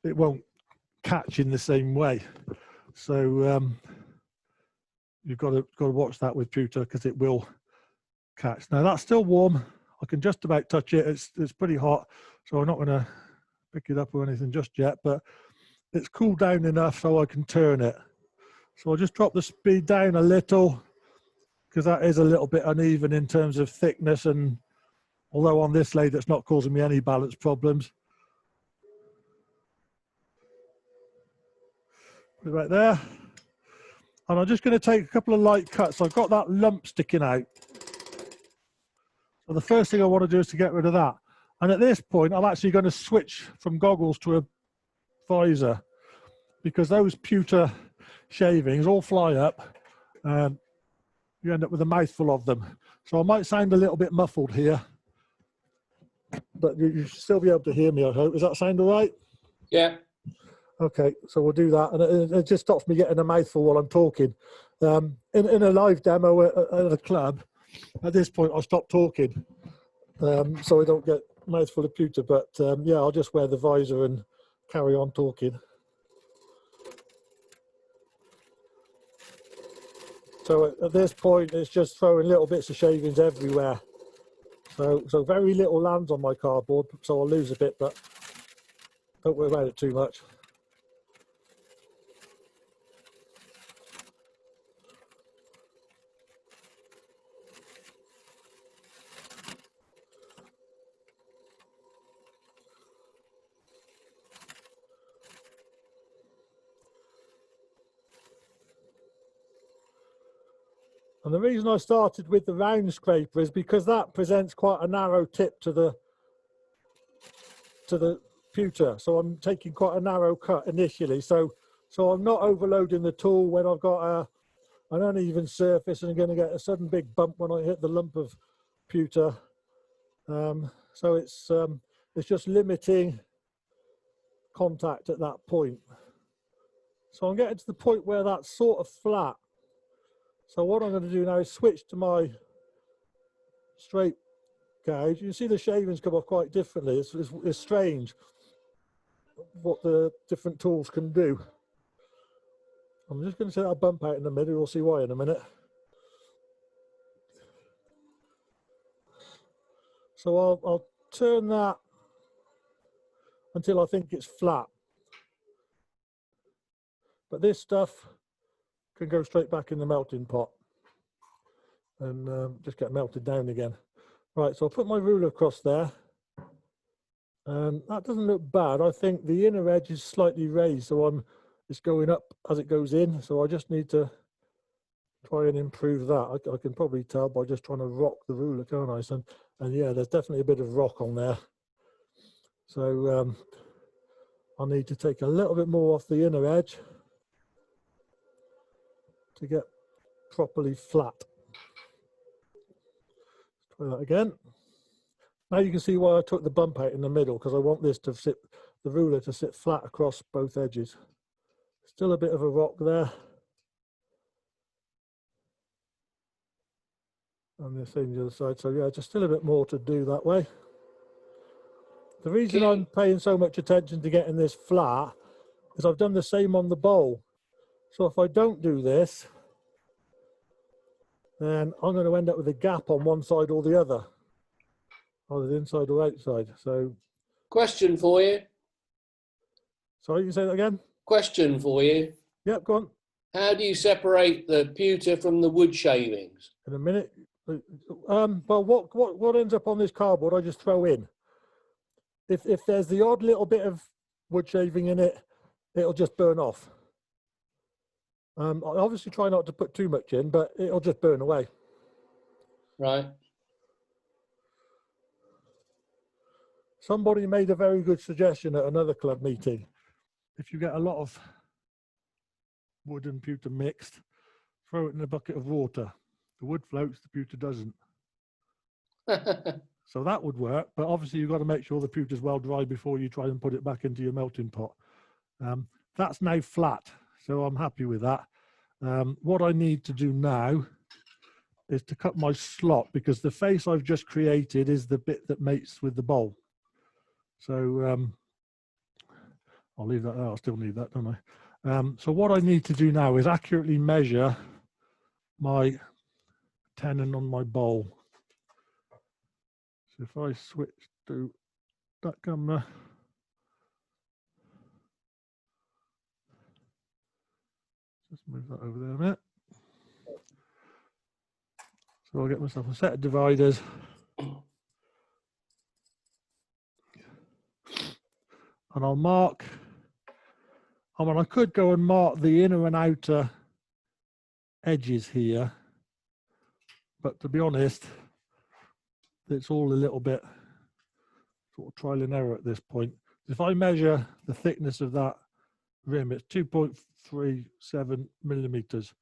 It won't catch in the same way. So you've got to watch that with pewter because it will catch. Now that's still warm. I can just about touch it. It's pretty hot, so I'm not going to pick it up or anything just yet, but it's cooled down enough so I can turn it. So I'll just drop the speed down a little because that is a little bit uneven in terms of thickness, and although on this lathe it's not causing me any balance problems. Put it right there. And I'm just going to take a couple of light cuts. I've got that lump sticking out. So the first thing I want to do is to get rid of that. And at this point, I'm actually going to switch from goggles to a visor because those pewter shavings all fly up. You end up with a mouthful of them. So I might sound a little bit muffled here, but you should still be able to hear me, I hope. Does that sound all right? Yeah. Okay, so we'll do that. And it just stops me getting a mouthful while I'm talking. In a live demo at a club, at this point, I'll stop talking so I don't get a mouthful of pewter. But yeah, I'll just wear the visor and carry on talking. So at this point, it's just throwing little bits of shavings everywhere. So very little lands on my cardboard, so I'll lose a bit, but don't worry about it too much. And the reason I started with the round scraper is because that presents quite a narrow tip to the pewter. So I'm taking quite a narrow cut initially. So I'm not overloading the tool when I've got an uneven surface and I'm going to get a sudden big bump when I hit the lump of pewter. So it's just limiting contact at that point. So I'm getting to the point where that's sort of flat. So what I'm going to do now is switch to my straight gouge. You see the shavings come off quite differently. It's strange what the different tools can do. I'm just going to take that bump out in the middle. We'll see why in a minute. So I'll turn that until I think it's flat. But this stuff can go straight back in the melting pot and just get melted down again. Right, so I'll put my ruler across there. And that doesn't look bad. I think the inner edge is slightly raised, so it's going up as it goes in. So I just need to try and improve that. I can probably tell by just trying to rock the ruler, can't I? And yeah, there's definitely a bit of rock on there. So I'll need to take a little bit more off the inner edge to get properly flat. Let's try that again. Now you can see why I took the bump out in the middle, because I want this to sit, the ruler to sit flat across both edges. Still a bit of a rock there. And the same the other side. So yeah, just still a bit more to do that way. The reason I'm paying so much attention to getting this flat is I've done the same on the bowl. So if I don't do this, then I'm going to end up with a gap on one side or the other, either the inside or outside. So, question for you. Sorry, you say that again? Question for you. Yep, go on. How do you separate the pewter from the wood shavings? In a minute. Well, what ends up on this cardboard, I just throw in. If there's the odd little bit of wood shaving in it, it'll just burn off. I obviously try not to put too much in, but it'll just burn away. Right. Somebody made a very good suggestion at another club meeting. If you get a lot of wood and pewter mixed, throw it in a bucket of water. The wood floats, the pewter doesn't. So that would work, but obviously you've got to make sure the pewter's well dry before you try and put it back into your melting pot. That's now flat, so I'm happy with that. What I need to do now is to cut my slot, because the face I've just created is the bit that mates with the bowl. So I'll leave that there. I'll still need that, don't I? So what I need to do now is accurately measure my tenon on my bowl. So if I switch to that camera, just move that over there a minute. So I'll get myself a set of dividers. And I'll mark, I mean, I could go and mark the inner and outer edges here, but to be honest, it's all a little bit sort of trial and error at this point. If I measure the thickness of that rim, it's 2.37 millimeters.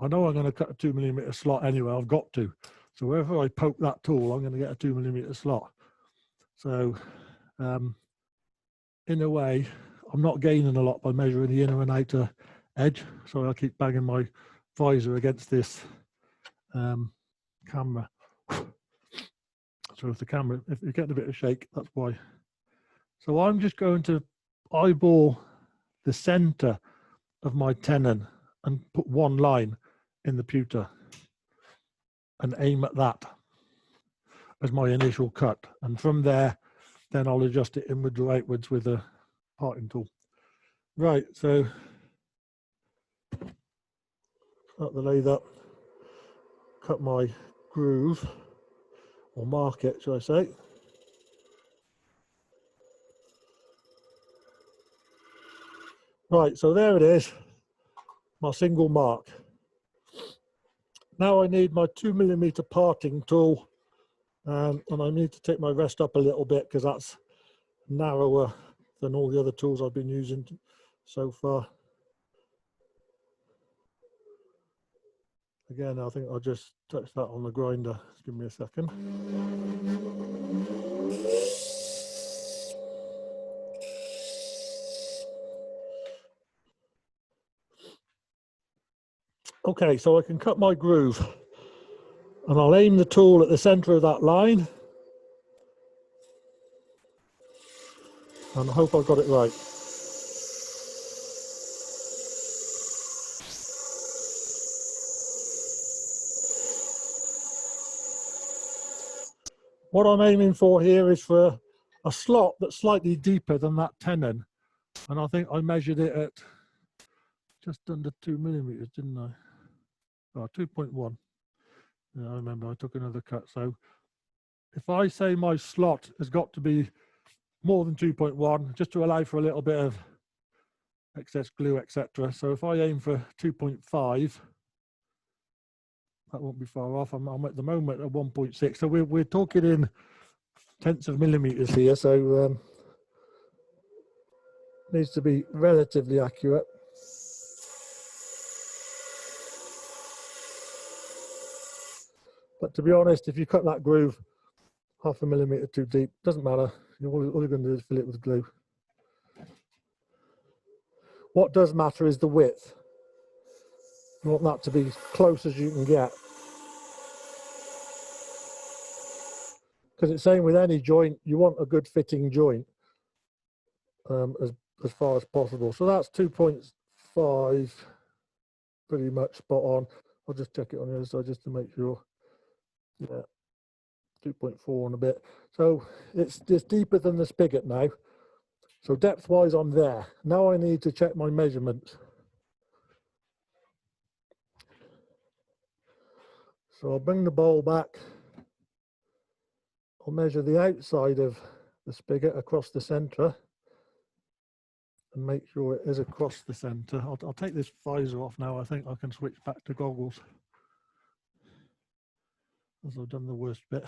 I know I'm going to cut a 2 millimeter slot anyway, I've got to. So wherever I poke that tool, I'm going to get a 2 millimeter slot. So in a way, I'm not gaining a lot by measuring the inner and outer edge. So I'll keep banging my visor against this camera. So if you're getting a bit of shake, that's why. So I'm just going to eyeball the center of my tenon and put one line. in the pewter and aim at that as my initial cut. And from there, then I'll adjust it inwards or outwards with a parting tool. Right, so up the lathe up, cut my groove, or mark it, shall I say. Right, so there it is, my single mark. Now I need my 2mm parting tool, and I need to take my rest up a little bit because that's narrower than all the other tools I've been using so far. Again, I think I'll just touch that on the grinder. Just give me a second. Okay, so I can cut my groove, and I'll aim the tool at the center of that line, and I hope I've got it right. What I'm aiming for here is for a slot that's slightly deeper than that tenon, and I think I measured it at just under 2mm, didn't I? Oh, 2.1. Yeah, I remember I took another cut. So if I say my slot has got to be more than 2.1, just to allow for a little bit of excess glue, etc. So if I aim for 2.5, that won't be far off. I'm at the moment at 1.6. So we're talking in tenths of millimeters here. So needs to be relatively accurate. But to be honest, if you cut that groove 0.5 millimeter too deep, doesn't matter. All you're going to do is fill it with glue. What does matter is the width. You want that to be as close as you can get. Because it's saying with any joint, you want a good fitting joint as far as possible. So that's 2.5, pretty much spot on. I'll just check it on the other side just to make sure. Yeah, 2.4 and a bit. So it's deeper than the spigot now. So depth-wise, I'm there. Now I need to check my measurements. So I'll bring the bowl back. I'll measure the outside of the spigot across the centre and make sure it is across the centre. I'll take this visor off now. I think I can switch back to goggles, as I've done the worst bit.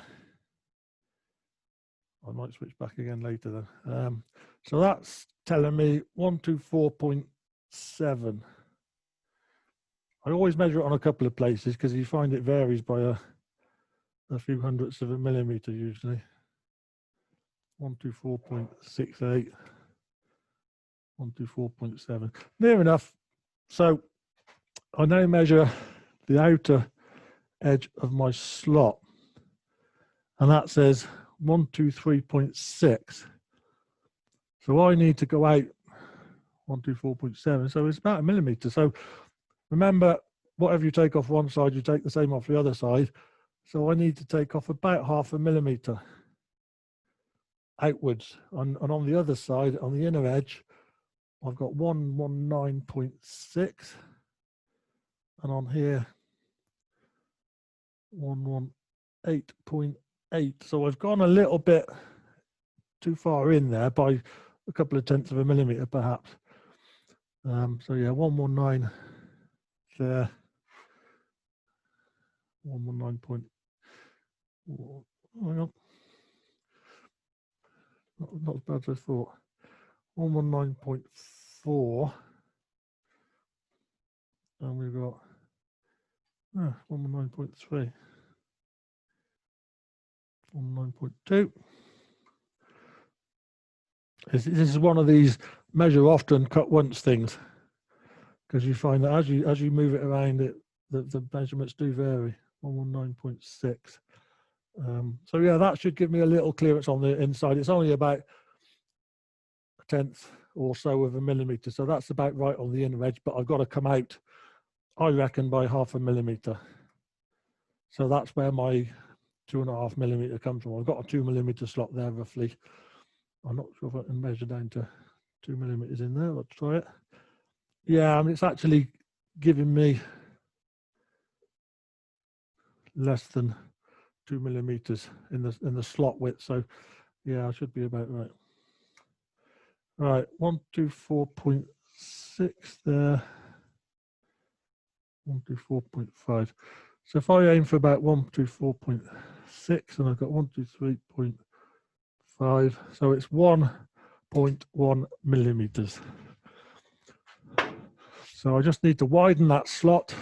I might switch back again later then. So that's telling me 124.7. I always measure it on a couple of places because you find it varies by a few hundredths of a millimeter usually. 124.68, 124.7, near enough. So I now measure the outer edge of my slot, and that says 123.6. So I need to go out 124.7. So it's about a millimeter. So remember, whatever you take off one side, you take the same off the other side. So I need to take off about 0.5 millimeter outwards. And on the other side, on the inner edge, I've got 119.6. And on here, 118.8. So I've gone a little bit too far in there by a couple of tenths of a millimeter, perhaps. So yeah, 119 there. 119. Hang on. Not as bad as I thought. 119.4. And we've got 119.3. 119.2. This is one of these measure often, cut once things, because you find that as you move it around, the measurements do vary. 119.6. So yeah, that should give me a little clearance on the inside. It's only about a tenth or so of a millimeter, so that's about right on the inner edge. But I've got to come out I reckon, by 0.5 millimeter. So that's where my 2.5 millimeter comes from. I've got a 2 millimeter slot there roughly. I'm not sure if I can measure down to 2 millimeters in there. Let's try it. Yeah, I mean, it's actually giving me less than 2 millimeters in the slot width. So yeah, I should be about right. Right, 124.6 there. 124.5. So if I aim for about 124.6, and I've got 123.5, so it's 1.1 millimeters. So I just need to widen that slot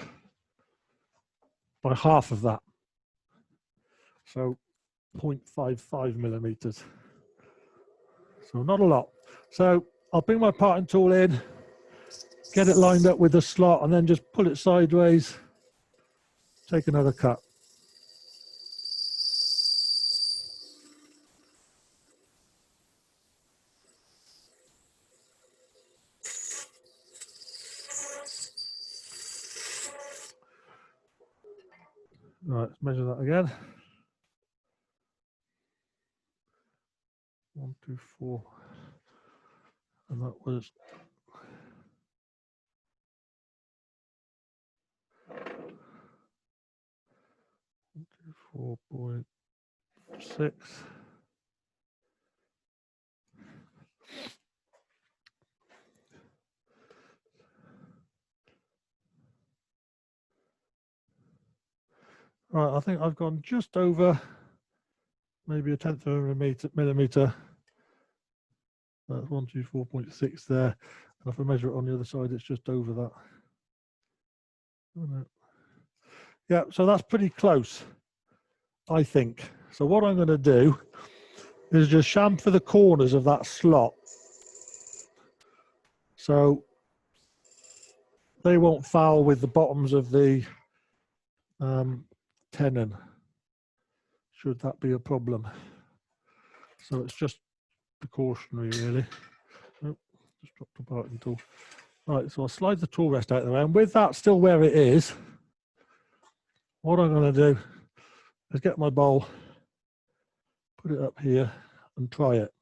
by half of that. So 0.55 millimeters. So not a lot. So I'll bring my parting tool in, get it lined up with the slot, and then just pull it sideways, take another cut. Right, let's measure that again. 1, 2, 4, and that was 4.6. Right, I think I've gone just over maybe 1/10 of a millimeter. That's 124.6 there. And if I measure it on the other side, it's just over that. Oh, no. Yeah, so that's pretty close, I think. So what I'm going to do is just chamfer the corners of that slot, so they won't foul with the bottoms of the tenon, should that be a problem. So it's just precautionary, really. Oh, just dropped the parting tool. Right, so I'll slide the tool rest out of the way, and with that still where it is, what I'm going to do is get my bowl, put it up here, and try it.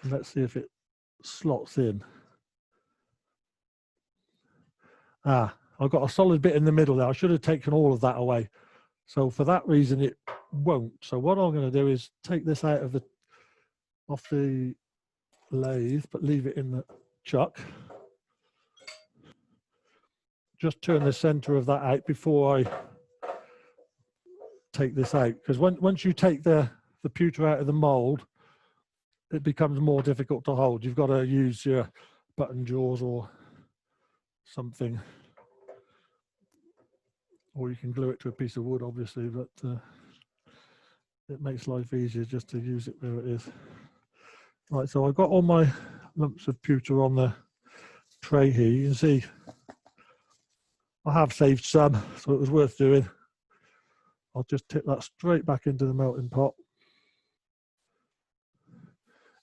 And let's see if it slots in. Ah, I've got a solid bit in the middle there. I should have taken all of that away. So for that reason, it won't. So what I'm going to do is take this out of off the lathe, but leave it in the chuck. Just turn the center of that out before I take this out, because once you take the pewter out of the mold, it becomes more difficult to hold. You've got to use your button jaws or something, or you can glue it to a piece of wood, obviously, but it makes life easier just to use it where it is. Right, so I've got all my lumps of pewter on the tray here. You can see I have saved some, so it was worth doing. I'll just tip that straight back into the melting pot.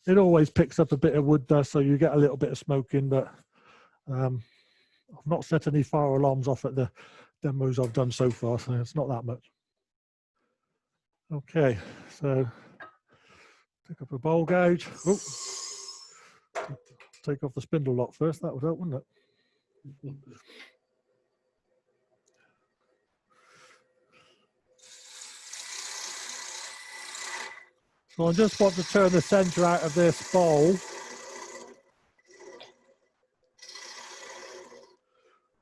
It always picks up a bit of wood dust, so you get a little bit of smoke in, but I've not set any fire alarms off at the demos I've done so far, so it's not that much. Okay, so pick up a bowl gauge. Oh, take off the spindle lock first, that would help, wouldn't it? So I just want to turn the center out of this bowl.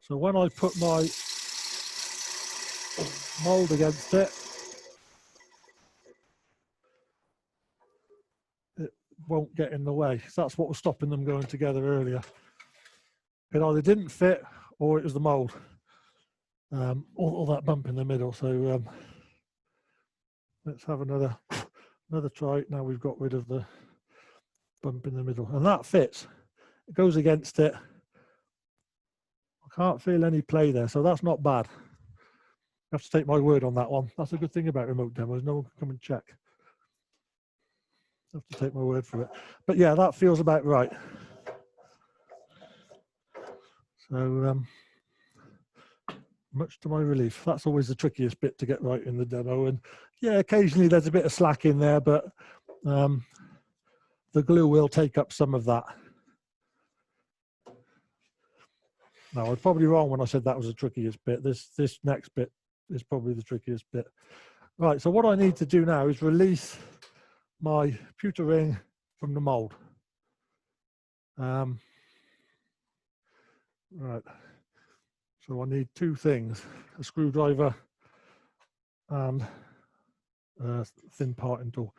So when I put my mold against it, it won't get in the way. So that's what was stopping them going together earlier. It either didn't fit or it was the mold. All that bump in the middle. So let's have another try. Now we've got rid of the bump in the middle, and that fits. It goes against it. I can't feel any play there, so that's not bad. You have to take my word on that one. That's a good thing about remote demos. No one can come and check. I have to take my word for it. But yeah, that feels about right. So much to my relief. That's always the trickiest bit to get right in the demo. And yeah, occasionally there's a bit of slack in there, but the glue will take up some of that. No, I was probably wrong when I said that was the trickiest bit. This next bit is probably the trickiest bit. Right, so what I need to do now is release my pewter ring from the mould. Right, so I need two things, a screwdriver and a thin parting tool.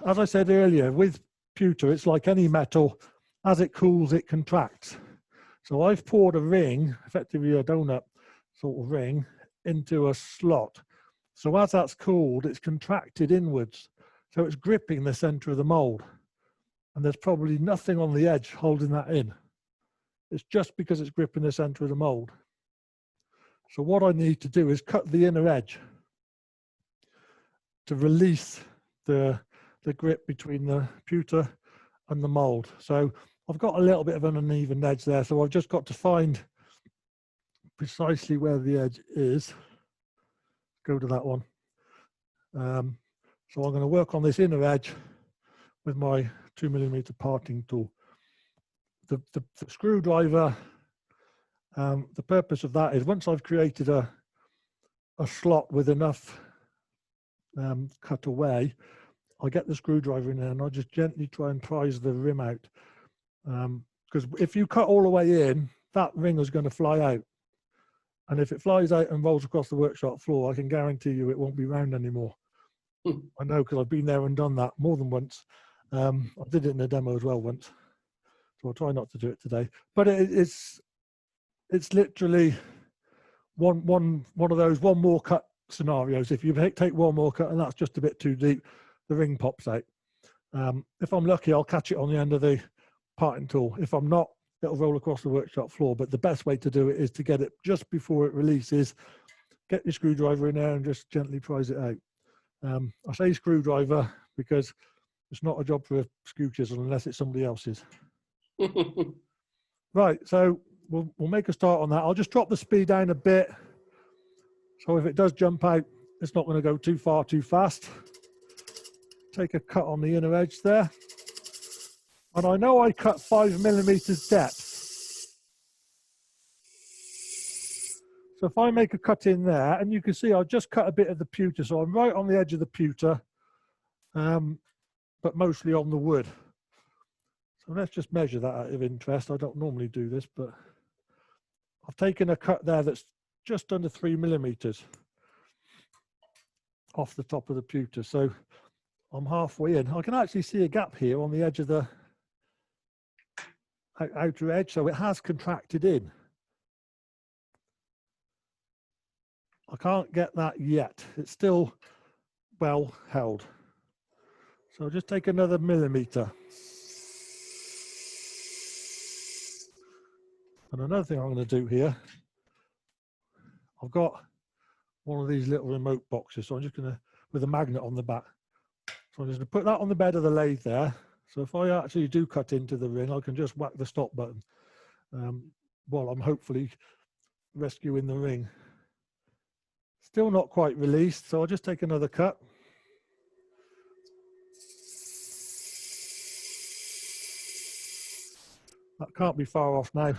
As I said earlier, with pewter, it's like any metal, as it cools, it contracts. So I've poured a ring, effectively a donut sort of ring, into a slot. So as that's cooled, it's contracted inwards. So it's gripping the center of the mold. And there's probably nothing on the edge holding that in. It's just because it's gripping the center of the mold. So what I need to do is cut the inner edge to release the grip between the pewter and the mold. So I've got a little bit of an uneven edge there, so I've just got to find precisely where the edge is. Go to that one. So I'm going to work on this inner edge with my 2mm parting tool. The screwdriver, the purpose of that is once I've created a slot with enough cut away, I get the screwdriver in there and I just gently try and prise the rim out. Because if you cut all the way in, that ring is going to fly out. And if it flies out and rolls across the workshop floor, I can guarantee you it won't be round anymore. I know, because I've been there and done that more than once. I did it in a demo as well once, so I'll try not to do it today. But it's literally one of those one more cut scenarios. If you take one more cut and that's just a bit too deep, the ring pops out. If I'm lucky, I'll catch it on the end of the parting tool. If I'm not, it'll roll across the workshop floor. But the best way to do it is to get it just before it releases. Get your screwdriver in there and just gently prise it out. I say screwdriver because it's not a job for a skew chisel unless it's somebody else's. Right, so we'll make a start on that. I'll just drop the speed down a bit. So if it does jump out, it's not going to go too far too fast. Take a cut on the inner edge there. And I know I cut 5mm depth. So if I make a cut in there, and you can see I've just cut a bit of the pewter, so I'm right on the edge of the pewter, but mostly on the wood. So let's just measure that out of interest. I don't normally do this, but I've taken a cut there that's just under 3mm off the top of the pewter. So I'm halfway in. I can actually see a gap here on the edge of the outer edge, so it has contracted in. I can't get that yet. It's still well held. So I'll just take another millimeter. And another thing I'm going to do here, I've got one of these little remote boxes, so I'm just going to, with a magnet on the back. So I'm just going to put that on the bed of the lathe there. So if I actually do cut into the ring, I can just whack the stop button while I'm hopefully rescuing the ring. Still not quite released, so I'll just take another cut. That can't be far off now,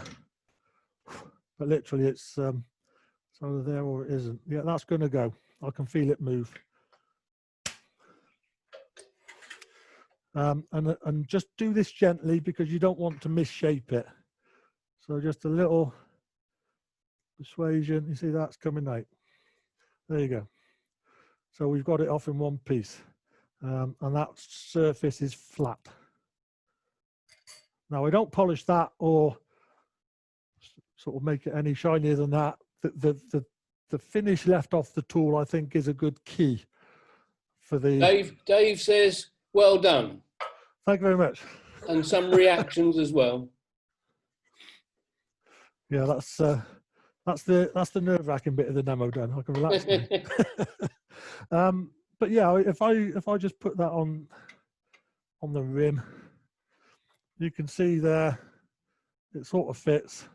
but literally it's either there or it isn't. Yeah, that's going to go. I can feel it move. And just do this gently because you don't want to misshape it. So just a little persuasion. You see that's coming out. There you go. So we've got it off in one piece, and that surface is flat. Now I don't polish that or sort of make it any shinier than that. The finish left off the tool, I think, is a good key for the. Dave says, "Well done." Thank you very much. And some reactions as well. Yeah, that's the nerve-wracking bit of the demo done. I can relax now. But yeah, if I just put that on the rim, you can see there it sort of fits.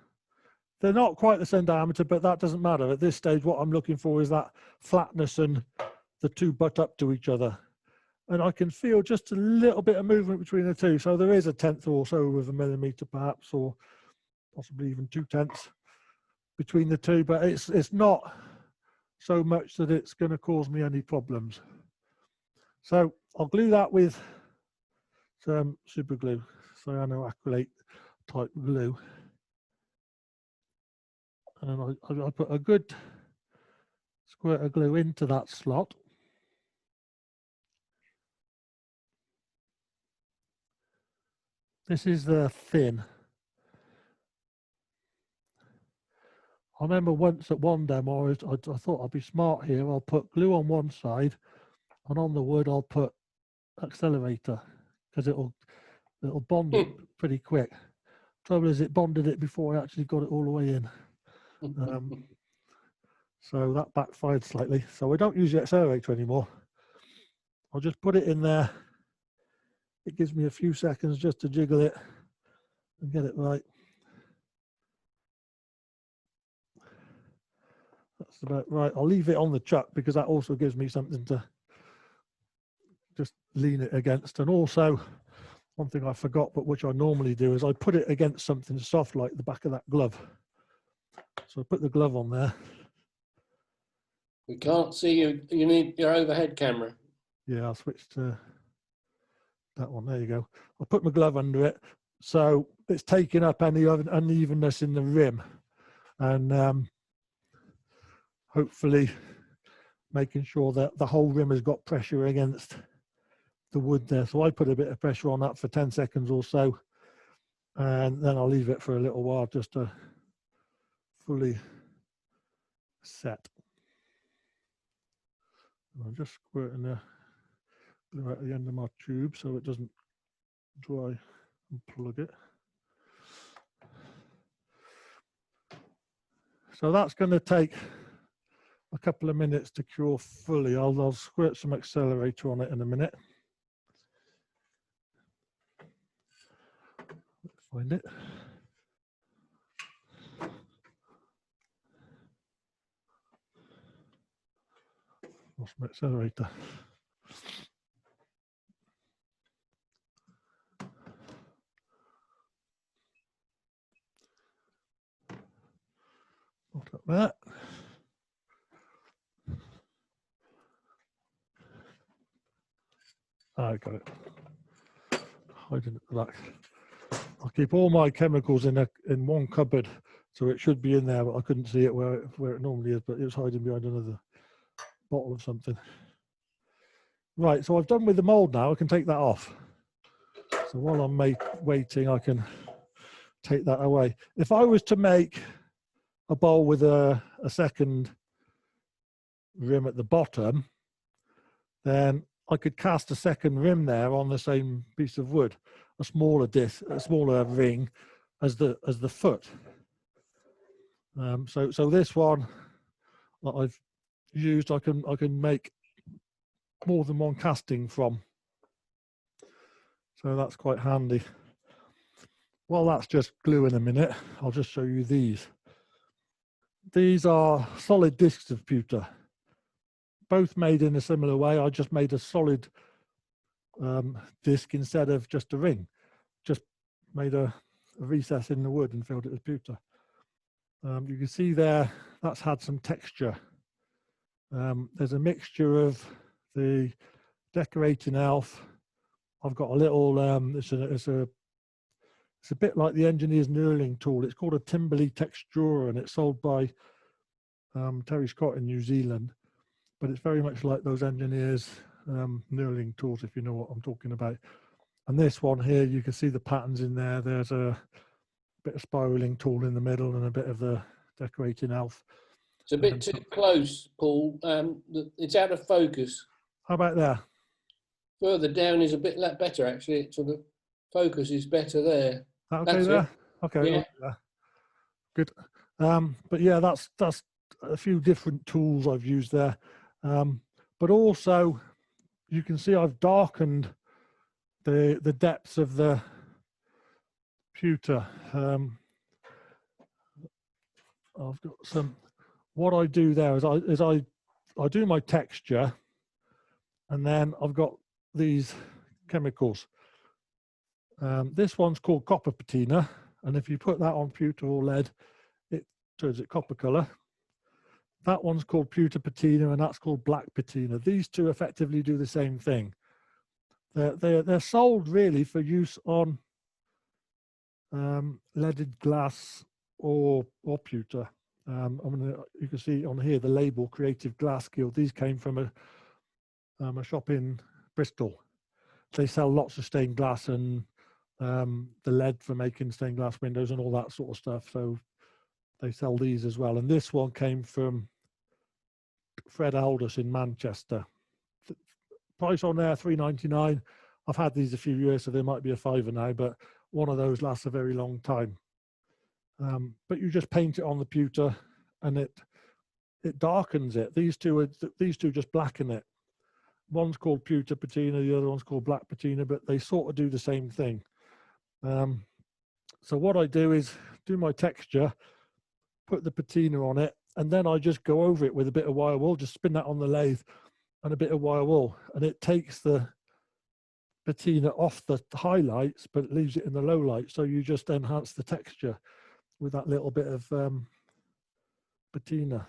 they're not quite the same diameter, but that doesn't matter. At this stage, what I'm looking for is that flatness and the two butt up to each other. And I can feel just a little bit of movement between the two. So there is a tenth or so of a millimeter perhaps, or possibly even 2/10 between the two, but it's not so much that it's going to cause me any problems. So I'll glue that with some super glue, cyanoacrylate type glue. And I put a good squirt of glue into that slot. This is the thin. I remember once at one demo, I thought I'd be smart here. I'll put glue on one side, and on the wood I'll put accelerator, because it'll bond it pretty quick. Trouble is, it bonded it before I actually got it all the way in. So that backfired slightly. So I don't use the accelerator anymore. I'll just put it in there. It gives me a few seconds just to jiggle it and get it right. That's about right. I'll leave it on the chuck because that also gives me something to just lean it against. And also, one thing I forgot, but which I normally do, is I put it against something soft like the back of that glove. So I put the glove on there. We can't see you. You need your overhead camera. Yeah, I'll switch to that one. There you go. I'll put my glove under it, so it's taking up any unevenness in the rim, and hopefully making sure that the whole rim has got pressure against the wood there. So I put a bit of pressure on that for 10 seconds or so, and then I'll leave it for a little while just to fully set. I'm just squirting the glue at the end of my tube so it doesn't dry and plug it. So that's going to take a couple of minutes to cure fully. I'll squirt some accelerator on it in a minute. Let's find it. Lost my accelerator. Not up that. I got it. Hiding at the back. I'll keep all my chemicals in one cupboard, so it should be in there, but I couldn't see it where it normally is, but it was hiding behind another bottle of something. Right, so I've done with the mold now. I can take that off. So while I'm waiting, I can take that away. If I was to make a bowl with a second rim at the bottom, then I could cast a second rim there on the same piece of wood, a smaller ring as the foot. So this one that I've used, I can make more than one casting from. So that's quite handy. Well, that's just glue in a minute. I'll just show you these. These are solid discs of pewter, both made in a similar way. I just made a solid disc instead of just a ring. Just made a recess in the wood and filled it with pewter. You can see there, that's had some texture. There's a mixture of the decorating elf. I've got a little, it's a bit like the engineer's knurling tool. It's called a Timberley Texturer, and it's sold by Terry Scott in New Zealand. But it's very much like those engineers' knurling tools, if you know what I'm talking about. And this one here, you can see the patterns in there. There's a bit of spiraling tool in the middle and a bit of the decorating elf. It's a bit too close, Paul. It's out of focus. How about there? Further down is a bit better, actually. So the focus is better there. Okay, that's there? It. Okay, yeah. Okay. Good. But yeah, that's a few different tools I've used there. But also, you can see I've darkened the depths of the pewter. I've got some, what I do there is I do my texture, and then I've got these chemicals. This one's called copper patina, and if you put that on pewter or lead, it turns it copper color. That one's called pewter patina, and that's called black patina. These two effectively do the same thing. They're sold really for use on leaded glass or pewter. You can see on here the label Creative Glass Guild. These came from a shop in Bristol. They sell lots of stained glass and the lead for making stained glass windows and all that sort of stuff. So they sell these as well. And this one came from Fred Aldous in Manchester. The price on there, £3.99. I've had these a few years, so there might be a £5 now, but one of those lasts a very long time. But you just paint it on the pewter, and it darkens it. These two just blacken it. One's called pewter patina, the other one's called black patina, but they sort of do the same thing. So what I do is do my texture, put the patina on it, and then I just go over it with a bit of wire wool, just spin that on the lathe and a bit of wire wool, and it takes the patina off the highlights, but it leaves it in the low light. So you just enhance the texture with that little bit of patina.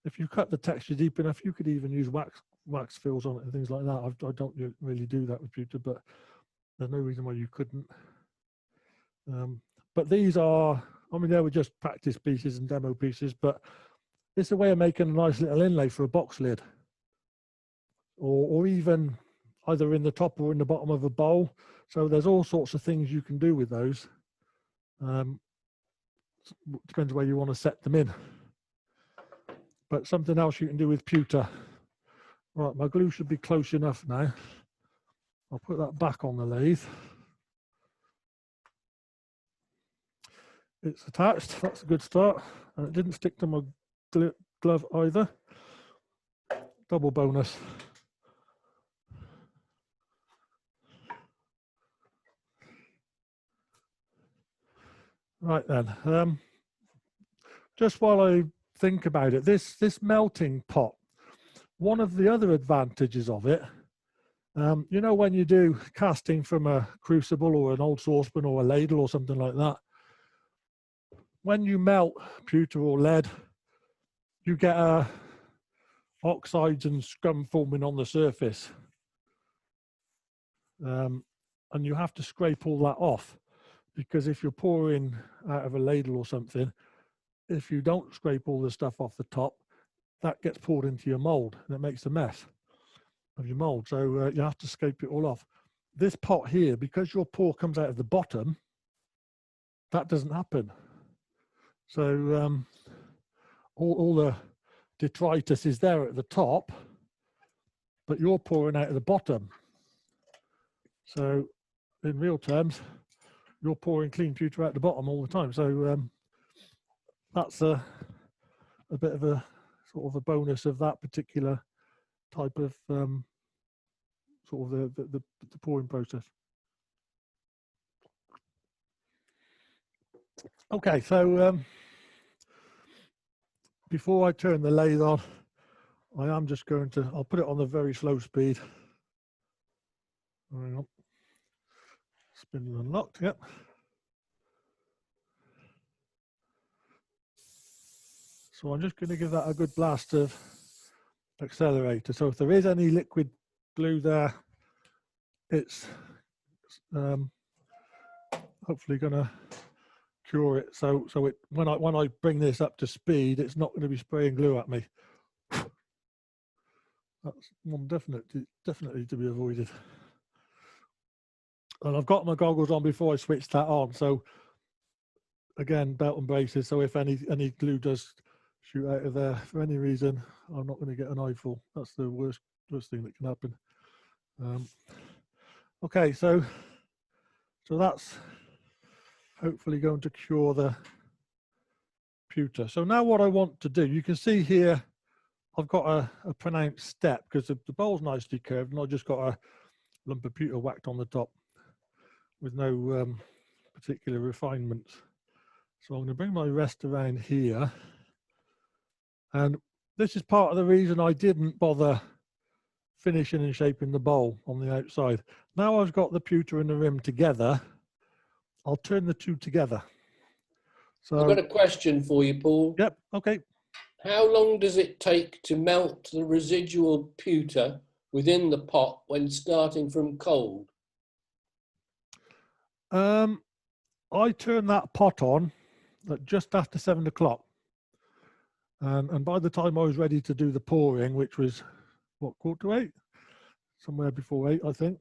If you cut the texture deep enough, you could even use wax fills on it and things like that. I don't really do that with pewter, but there's no reason why you couldn't. But these are, I mean, they were just practice pieces and demo pieces, but it's a way of making a nice little inlay for a box lid, or even either in the top or in the bottom of a bowl. So there's all sorts of things you can do with those. Depends where you want to set them in. But something else you can do with pewter. Right, my glue should be close enough now. I'll put that back on the lathe. It's attached, that's a good start. And it didn't stick to my glove either. Double bonus. Right then, just while I think about it, this melting pot, one of the other advantages of it, you know, when you do casting from a crucible or an old saucepan or a ladle or something like that, when you melt pewter or lead, you get oxides and scum forming on the surface. And you have to scrape all that off, because if you're pouring out of a ladle or something, if you don't scrape all the stuff off the top, that gets poured into your mold and it makes a mess of your mold. So you have to scrape it all off. This pot here, because your pour comes out of the bottom, that doesn't happen. So all the detritus is there at the top, but you're pouring out of the bottom. So in real terms, you're pouring clean pewter out the bottom all the time. So that's a bit of a sort of a bonus of that particular type of sort of the pouring process. Okay, so before I turn the lathe on, I am just going to, I'll put it on the very slow speed. Hang on. Spindle unlocked, yep. So I'm just going to give that a good blast of accelerator. So if there is any liquid glue there, it's hopefully going to cure it. So it when I bring this up to speed, it's not going to be spraying glue at me. That's one definitely to be avoided. And I've got my goggles on before I switch that on. So again, belt and braces. So if any glue does shoot out of there for any reason, I'm not going to get an eyeful. That's the worst thing that can happen. Okay, so that's hopefully going to cure the pewter. So now what I want to do, you can see here, I've got a pronounced step because the bowl's nicely curved, and I just got a lump of pewter whacked on the top with no particular refinements. So I'm going to bring my rest around here. And this is part of the reason I didn't bother finishing and shaping the bowl on the outside. Now I've got the pewter and the rim together, I'll turn the two together. So I've got a question for you, Paul. Yep, okay. How long does it take to melt the residual pewter within the pot when starting from cold? I turned that pot on at just after 7 o'clock. And by the time I was ready to do the pouring, which was, what, 7:45? Somewhere before 8, I think.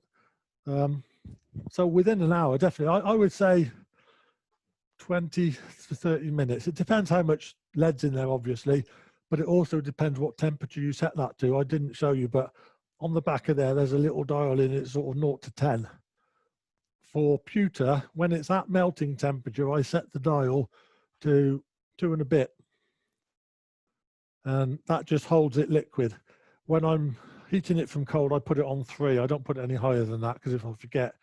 So within an hour, definitely. I would say 20 to 30 minutes. It depends how much lead's in there, obviously, but it also depends what temperature you set that to. I didn't show you, but on the back of there's a little dial in it, sort of 0 to 10. For pewter, when it's at melting temperature, I set the dial to 2 and a bit. And that just holds it liquid. When I'm heating it from cold, I put it on 3. I don't put it any higher than that, because if I forget,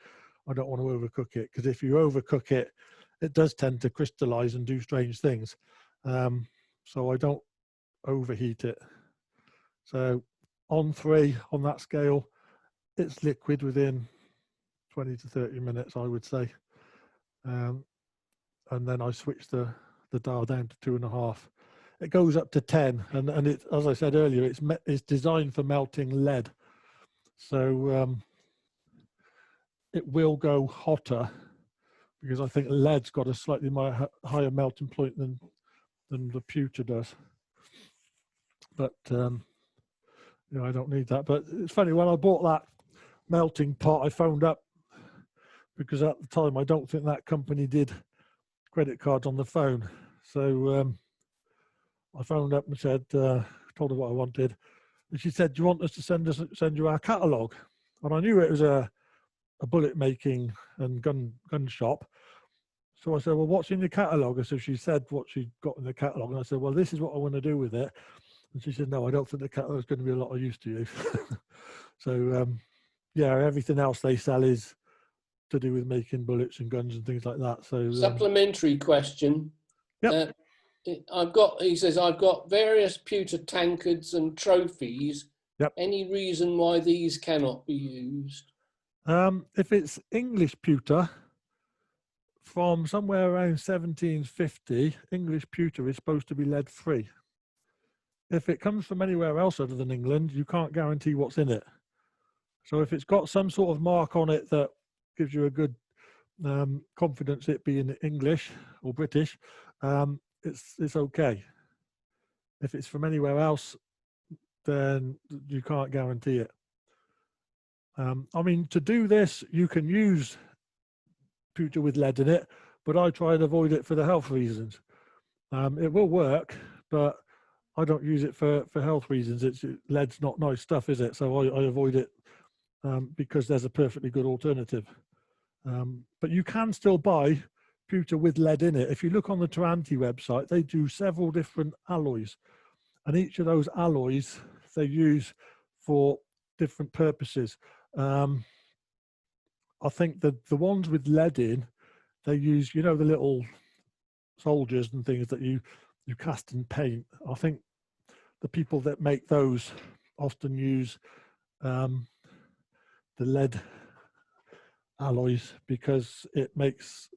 I don't want to overcook it. Because if you overcook it, it does tend to crystallize and do strange things. So I don't overheat it. So on 3, on that scale, it's liquid within 20 to 30 minutes, I would say. And then I switch the dial down to 2.5. It goes up to 10, and it, as I said earlier, it's designed for melting lead. So it will go hotter, because I think lead's got a slightly higher melting point than the pewter does. But you know, I don't need that. But it's funny, when I bought that melting pot, I phoned up, because at the time I don't think that company did credit cards on the phone. So I phoned up and said, told her what I wanted, and she said, "Do you want us to send you our catalogue?" And I knew it was a bullet making and gun shop. So I said, "Well, what's in your catalogue?" And so she said what she got in the catalogue, and I said, "Well, this is what I want to do with it." And she said, "No, I don't think the catalogue is going to be a lot of use to you." So yeah, everything else they sell is to do with making bullets and guns and things like that. So supplementary question. Yep. He says, I've got various pewter tankards and trophies. Yep. Any reason why these cannot be used? If it's English pewter from somewhere around 1750, English pewter is supposed to be lead free. If it comes from anywhere else other than England, you can't guarantee what's in it. So if it's got some sort of mark on it that gives you a good confidence it being English or British, it's okay. If it's from anywhere else, then you can't guarantee it. I mean, to do this, you can use pewter with lead in it, but I try and avoid it for the health reasons. It will work, but I don't use it for health reasons. Lead's not nice stuff, is it? So I avoid it because there's a perfectly good alternative. But you can still buy pewter with lead in it. If you look on the Taranti website, they do several different alloys, and each of those alloys they use for different purposes. I think the ones with lead in, they use, you know, the little soldiers and things that you cast and paint. I think the people that make those often use the lead alloys because it makes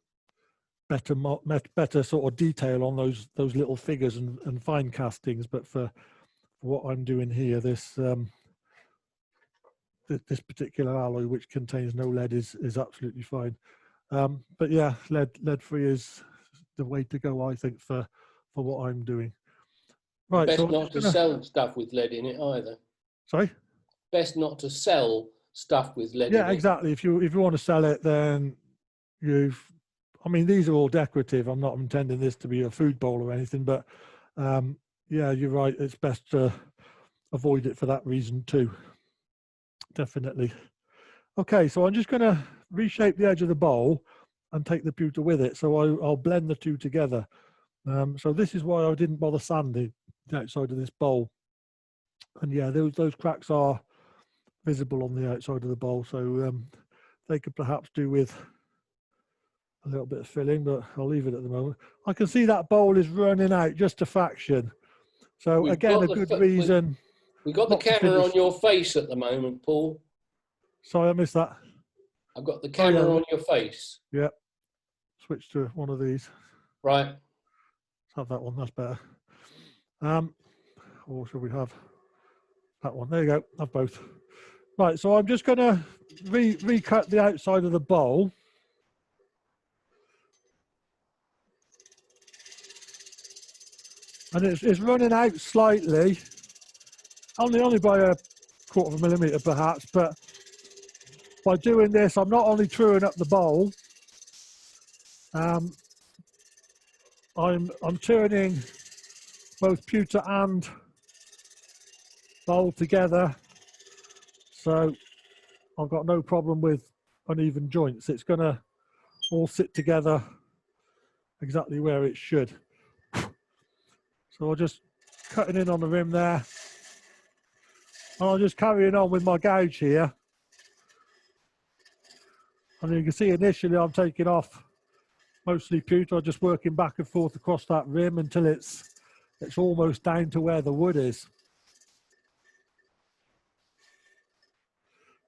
better sort of detail on those little figures and fine castings. But for what I'm doing here, this particular alloy, which contains no lead, is absolutely fine. But yeah, lead free is the way to go, I think, for what I'm doing. Right. Best so not to sell stuff with lead in it either. Sorry? Best not to sell stuff with lead in it. Yeah, exactly. If you want to sell it, then I mean, these are all decorative. I'm not intending this to be a food bowl or anything, but yeah, you're right. It's best to avoid it for that reason too. Definitely. Okay, so I'm just going to reshape the edge of the bowl and take the pewter with it. So I'll blend the two together. So this is why I didn't bother sanding the outside of this bowl. And yeah, those cracks are visible on the outside of the bowl. So they could perhaps do with a little bit of filling, but I'll leave it at the moment. I can see that bowl is running out just a fraction. So We've again, got a good reason. We've got the not to camera on finish. your face at the moment, Paul. Sorry, I missed that. I've got the camera yeah. on your face. Yeah. Switch to one of these. Right. Let's have that one. That's better. Or should we have that one? There you go. Have both. Right. So I'm just going to recut the outside of the bowl. And it's running out slightly, only by a 1/4 millimetre perhaps, but by doing this, I'm not only truing up the bowl, I'm turning both pewter and bowl together, so I've got no problem with uneven joints. It's going to all sit together exactly where it should. So I'll just cutting in on the rim there. And I'm just carrying on with my gouge here. And you can see initially I'm taking off mostly pewter, just working back and forth across that rim until it's almost down to where the wood is.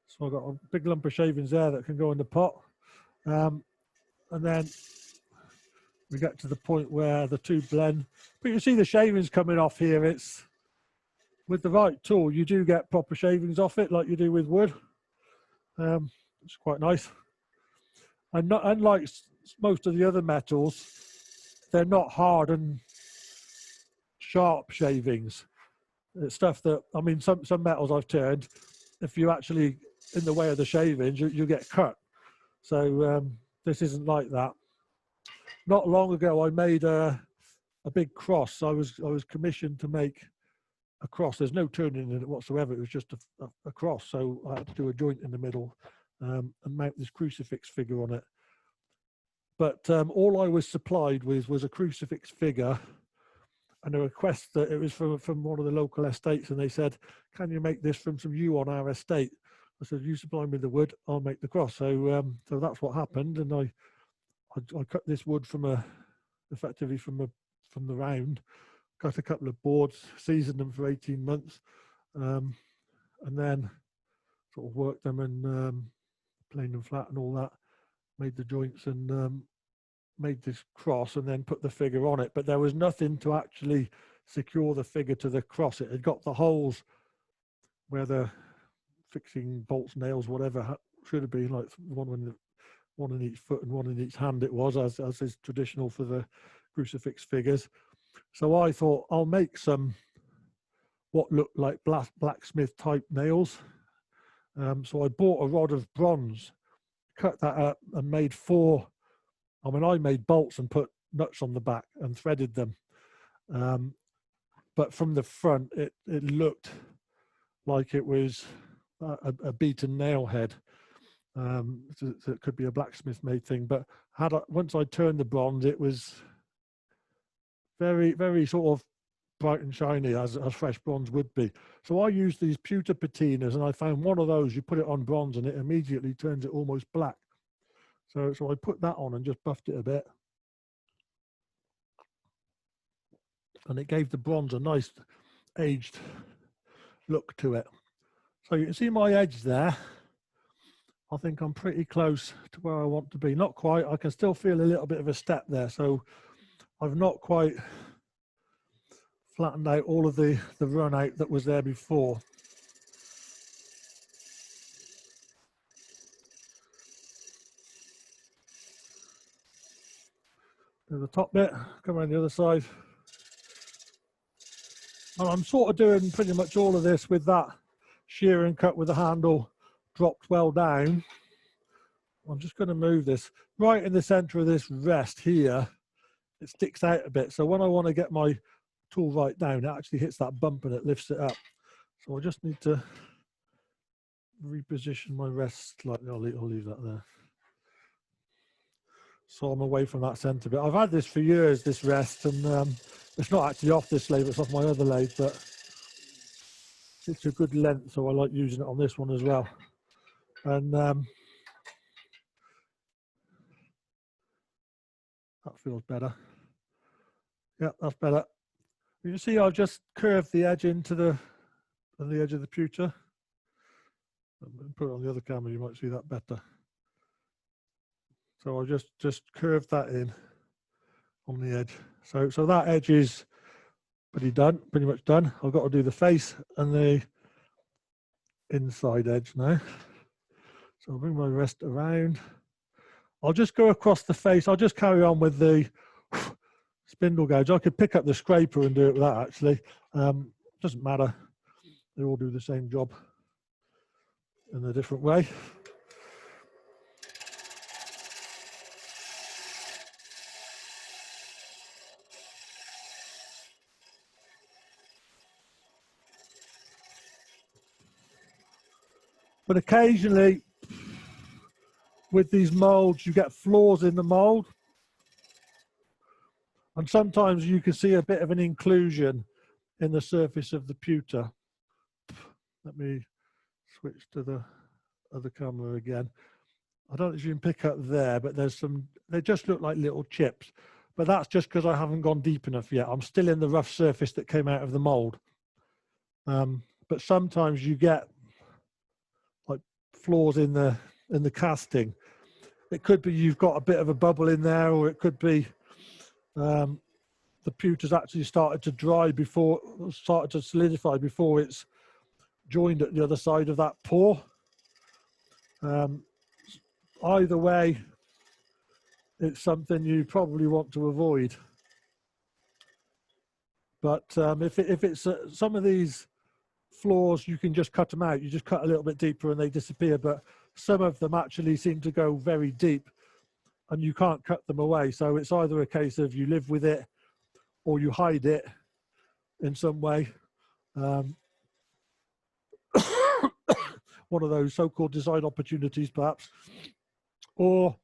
So I've got a big lump of shavings there that can go in the pot. And then we get to the point where the two blend. But you see the shavings coming off here. It's with the right tool, you do get proper shavings off it like you do with wood. It's quite nice. And not unlike most of the other metals, they're not hard and sharp shavings. It's stuff that, I mean, some metals I've turned, if you actually in the way of the shavings, you get cut. So this isn't like that. Not long ago, I made a big cross. I was commissioned to make a cross. There's no turning in it whatsoever. It was just a cross. So I had to do a joint in the middle and mount this crucifix figure on it. But all I was supplied with was a crucifix figure and a request that it was from one of the local estates. And they said, can you make this from some yew on our estate? I said, you supply me the wood, I'll make the cross. So so that's what happened. And I cut this wood effectively from the round, cut a couple of boards, seasoned them for 18 months, and then sort of worked them and planed them flat and all that, made the joints and made this cross and then put the figure on it. But there was nothing to actually secure the figure to the cross. It had got the holes where the fixing bolts, nails, whatever should have been, like one in each foot and one in each hand. It was, as is traditional for the crucifix figures. So I thought I'll make some what looked like blacksmith type nails. So I bought a rod of bronze, cut that up and made 4. I mean, I made bolts and put nuts on the back and threaded them. But from the front, it looked like it was a beaten nail head. So it could be a blacksmith made thing. But once I turned the bronze, it was very, very sort of bright and shiny as fresh bronze would be. So I used these pewter patinas, and I found one of those, you put it on bronze and it immediately turns it almost black. So I put that on and just buffed it a bit. And it gave the bronze a nice aged look to it. So you can see my edge there. I think I'm pretty close to where I want to be. Not quite, I can still feel a little bit of a step there. So I've not quite flattened out all of the run out that was there before. Do the top bit, come around the other side. And I'm sort of doing pretty much all of this with that shearing cut with the handle dropped well down. I'm just going to move this right in the center of this rest here. It sticks out a bit. So when I want to get my tool right down, it actually hits that bump and it lifts it up. So I just need to reposition my rest slightly. I'll leave that there. So I'm away from that center bit. I've had this for years, this rest, and it's not actually off this lathe, it's off my other lathe, but it's a good length, so I like using it on this one as well. And That feels better. Yeah, that's better. You see, I've just curved the edge into the edge of the pewter. Put it on the other camera, you might see that better. So I just curved that in on the edge. So that edge is pretty much done. I've got to do the face and the inside edge now. So I'll bring my wrist around. I'll just go across the face. I'll just carry on with the spindle gouge. I could pick up the scraper and do it with that actually. Doesn't matter. They all do the same job in a different way. But occasionally, with these molds, you get flaws in the mold. And sometimes you can see a bit of an inclusion in the surface of the pewter. Let me switch to the other camera again. I don't know if you can pick up there, but there's some, they just look like little chips. But that's just because I haven't gone deep enough yet. I'm still in the rough surface that came out of the mold. But sometimes you get like flaws in the casting. It could be you've got a bit of a bubble in there, or it could be the pewter's actually started to dry before, started to solidify before it's joined at the other side of that pour. Either way, it's something you probably want to avoid. But if it's some of these flaws, you can just cut them out. You just cut a little bit deeper and they disappear. But some of them actually seem to go very deep and you can't cut them away. So it's either a case of you live with it or you hide it in some way. One of those so-called design opportunities, perhaps. Or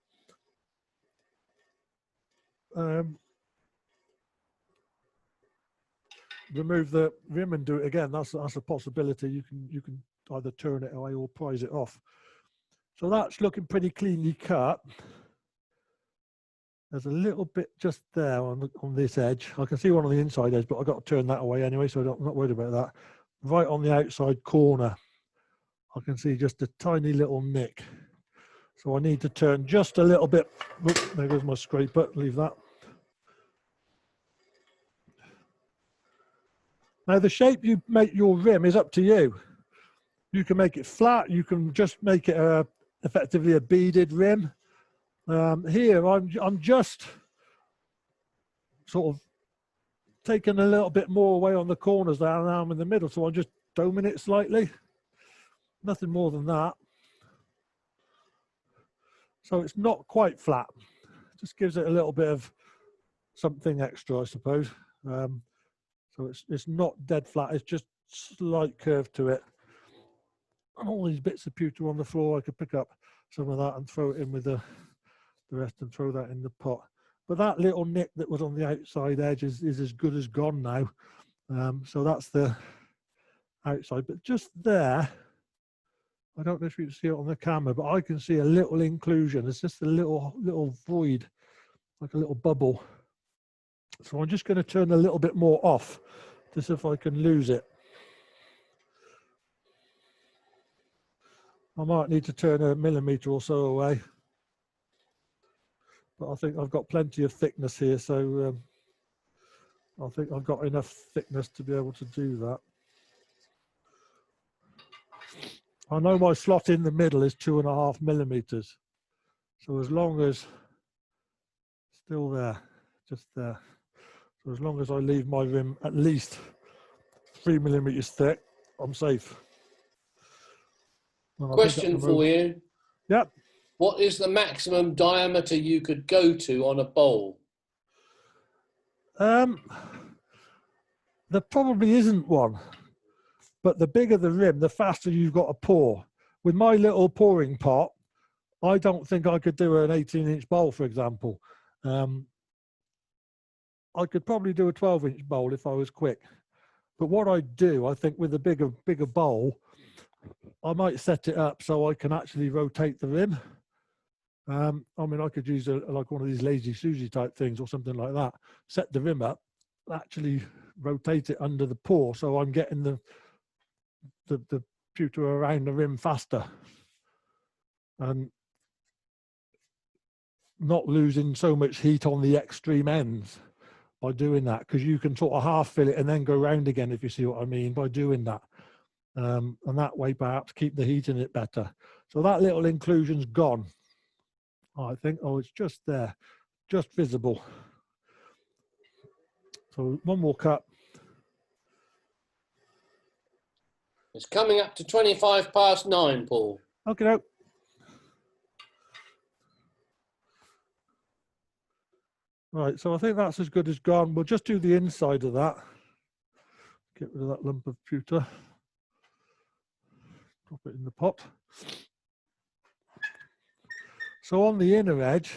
remove the rim and do it again. That's a possibility. You can either turn it away or prise it off. So that's looking pretty cleanly cut. There's a little bit just there on this edge. I can see one on the inside edge, but I've got to turn that away anyway, so I'm not worried about that. Right on the outside corner, I can see just a tiny little nick. So I need to turn just a little bit. Oops, there goes my scraper, leave that. Now the shape you make your rim is up to you. You can make it flat, you can just make it effectively a beaded rim. Here I'm just sort of taking a little bit more away on the corners there and I'm in the middle, so I'm just doming it slightly. Nothing more than that. So it's not quite flat. Just gives it a little bit of something extra, I suppose. So it's not dead flat, it's just slight curve to it. And all these bits of pewter on the floor, I could pick up some of that and throw it in with the rest and throw that in the pot. But that little nick that was on the outside edge is as good as gone now. So that's the outside, but just there, I don't know if you can see it on the camera, but I can see a little inclusion. It's just a little void, like a little bubble. So I'm just going to turn a little bit more off to see if I can lose it. I might need to turn a millimetre or so away, but I think I've got plenty of thickness here, so I think I've got enough thickness to be able to do that. I know my slot in the middle is 2.5 millimetres, so as long as still there, just there. So as long as I leave my rim at least 3 millimetres thick, I'm safe. Question for you. Yep. What is the maximum diameter you could go to on a bowl? There probably isn't one, but the bigger the rim, the faster you've got to pour. With my little pouring pot, I don't think I could do an 18-inch bowl, for example. I could probably do a 12-inch bowl if I was quick. But what I do, I think with a bigger bowl, I might set it up so I can actually rotate the rim. I mean, I could use like one of these Lazy Susie type things or something like that. Set the rim up, actually rotate it under the pour, so I'm getting the pewter around the rim faster, and not losing so much heat on the extreme ends by doing that, because you can sort of half fill it and then go round again, if you see what I mean, by doing that. And that way perhaps keep the heat in it better. So that little inclusion's gone, I think. Oh, it's just there, just visible. So one more cut. It's coming up to 9:25, Paul. Okay, no. Right, so I think that's as good as gone. We'll just do the inside of that. Get rid of that lump of pewter. Drop it in the pot. So on the inner edge,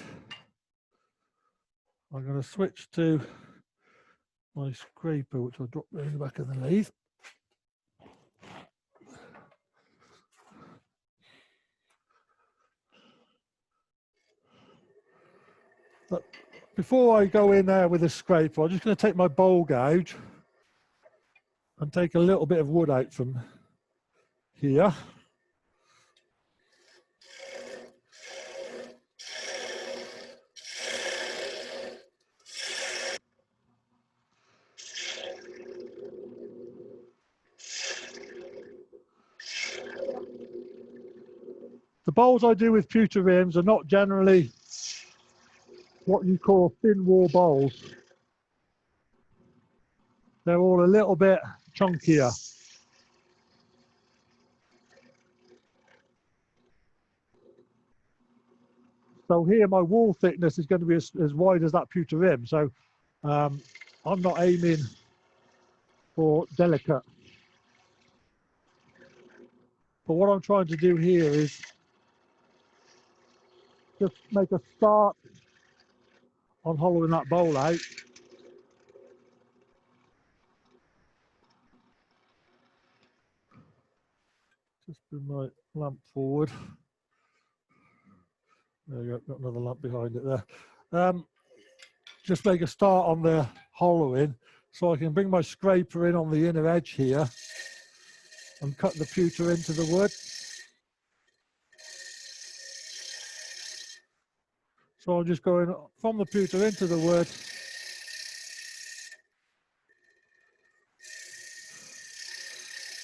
I'm going to switch to my scraper, which I'll drop in the back of the lathe. But before I go in there with a scraper, I'm just going to take my bowl gouge and take a little bit of wood out from here. The bowls I do with pewter rims are not generally what you call thin wall bowls. They're all a little bit chunkier. So here my wall thickness is going to be as wide as that pewter rim. So I'm not aiming for delicate. But what I'm trying to do here is just make a start on hollowing that bowl out. Just bring my lamp forward. There you go, got another lamp behind it there. Just make a start on the hollowing, so I can bring my scraper in on the inner edge here and cut the pewter into the wood. So I'm just going from the pewter into the wood.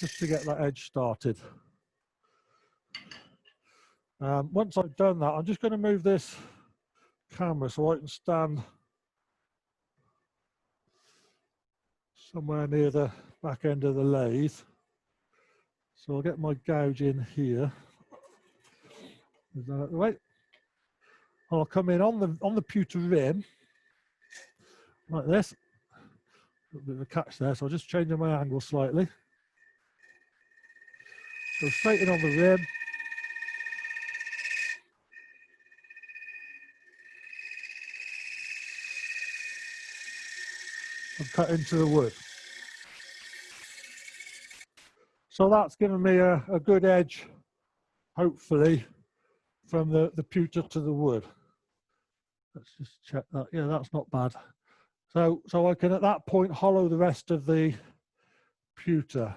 Just to get that edge started. Once I've done that, I'm just going to move this camera so I can stand somewhere near the back end of the lathe. So I'll get my gouge in here. Is that right? I'll come in on the pewter rim like this. A bit of a catch there, so I'll just change my angle slightly. Go straight in on the rim. And cut into the wood. So that's given me a good edge, hopefully, from the pewter to the wood. Let's just check that. Yeah, that's not bad. So I can at that point hollow the rest of the pewter.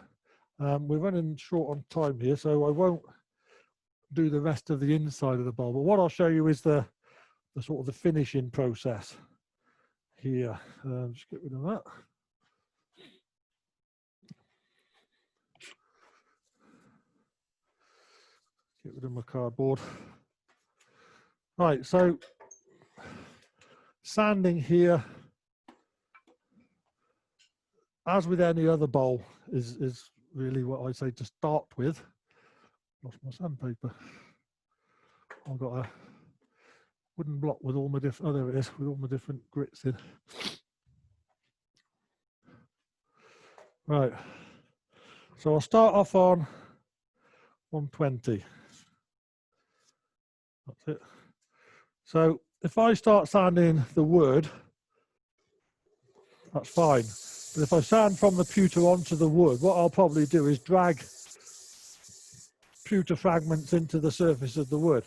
We're running short on time here, so I won't do the rest of the inside of the bowl. But what I'll show you is the sort of the finishing process here. Just get rid of that. Get rid of my cardboard. Right, so sanding here, as with any other bowl, is really what I say to start with. Lost my sandpaper. I've got a wooden block with all my different, oh there it is, with all my different grits in. Right, so I'll start off on 120. That's it. So if I start sanding the wood, that's fine. But if I sand from the pewter onto the wood, what I'll probably do is drag pewter fragments into the surface of the wood.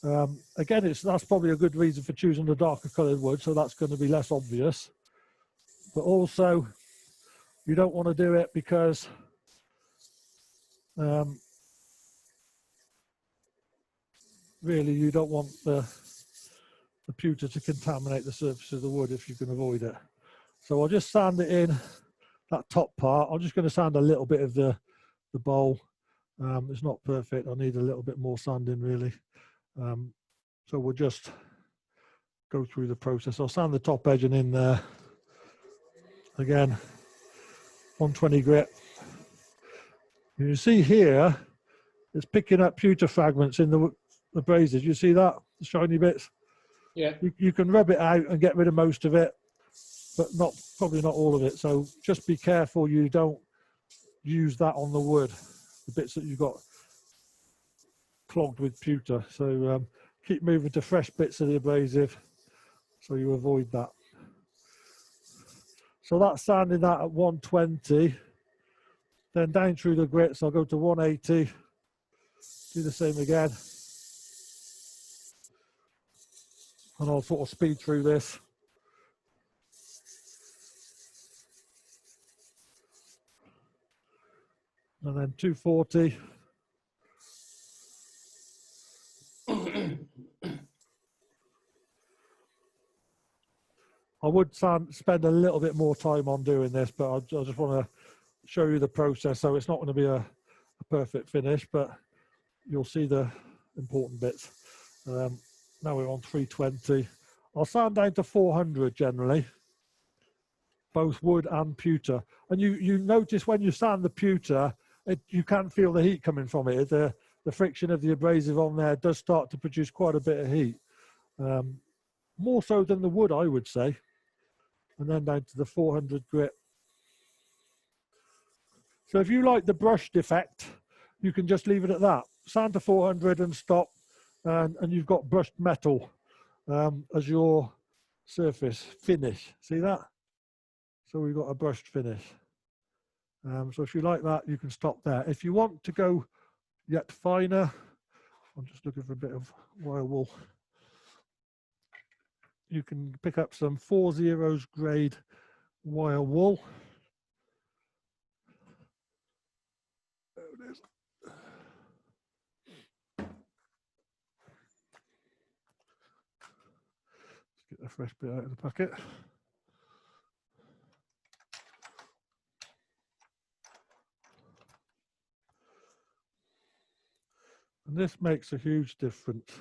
Again, that's probably a good reason for choosing the darker coloured wood, so that's going to be less obvious. But also, you don't want to do it because really you don't want the pewter to contaminate the surface of the wood if you can avoid it. So I'll just sand it in, that top part. I'm just going to sand a little bit of the bowl. It's not perfect. I need a little bit more sanding really. So we'll just go through the process. I'll sand the top edging in there. Again, 120 grit. You see here, it's picking up pewter fragments in the abrasives. You see that, the shiny bits? Yeah. You can rub it out and get rid of most of it, but probably not all of it. So just be careful you don't use that on the wood, the bits that you've got clogged with pewter. So keep moving to fresh bits of the abrasive so you avoid that. So that's sanding that at 120. Then down through the grits, I'll go to 180. Do the same again. And I'll sort of speed through this. And then 240. I would spend a little bit more time on doing this, but I just want to show you the process. So it's not going to be a perfect finish, but you'll see the important bits. Now we're on 320. I'll sand down to 400 generally, both wood and pewter. And you notice when you sand the pewter, you can feel the heat coming from it. The friction of the abrasive on there does start to produce quite a bit of heat. More so than the wood, I would say. And then down to the 400 grit. So if you like the brushed effect, you can just leave it at that. Sand to 400 and stop, and you've got brushed metal as your surface finish. See that? So we've got a brushed finish. So if you like that, you can stop there. If you want to go yet finer, I'm just looking for a bit of wire wool. You can pick up some 4/0 grade wire wool. There it is. Let's get a fresh bit out of the packet. And this makes a huge difference.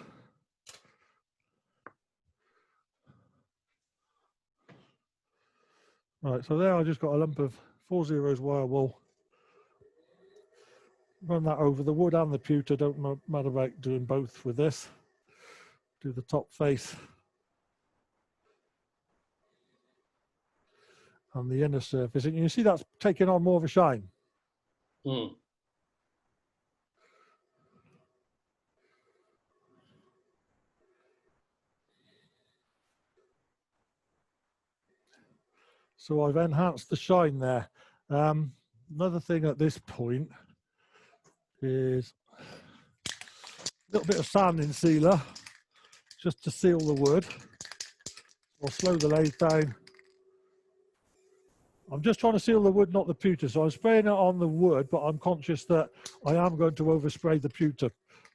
Right, so there I just got a lump of 4/0 wire wool. Run that over the wood and the pewter, don't matter about doing both with this. Do the top face and the inner surface. And you see that's taking on more of a shine. Mm. So I've enhanced the shine there. Another thing at this point is a little bit of sanding sealer just to seal the wood. I'll slow the lathe down. I'm just trying to seal the wood, not the pewter. So I'm spraying it on the wood, but I'm conscious that I am going to overspray the pewter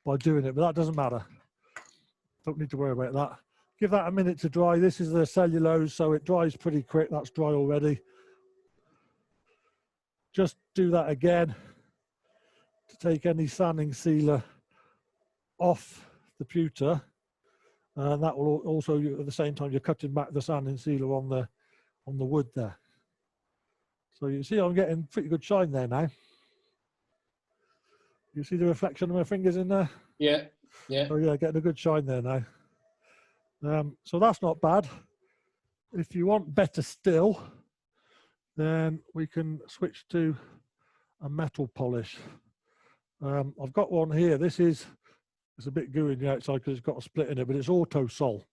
by doing it, but that doesn't matter. Don't need to worry about that. Give that a minute to dry. This is the cellulose, so it dries pretty quick. That's dry already. Just do that again to take any sanding sealer off the pewter. And that will also, at the same time, you're cutting back the sanding sealer on the wood there. So you see I'm getting pretty good shine there now. You see the reflection of my fingers in there? Yeah, yeah. Oh yeah, getting a good shine there now. So that's not bad. If you want better still, then we can switch to a metal polish. I've got one here. It's a bit gooey on the outside because it's got a split in it, but it's Auto Sol.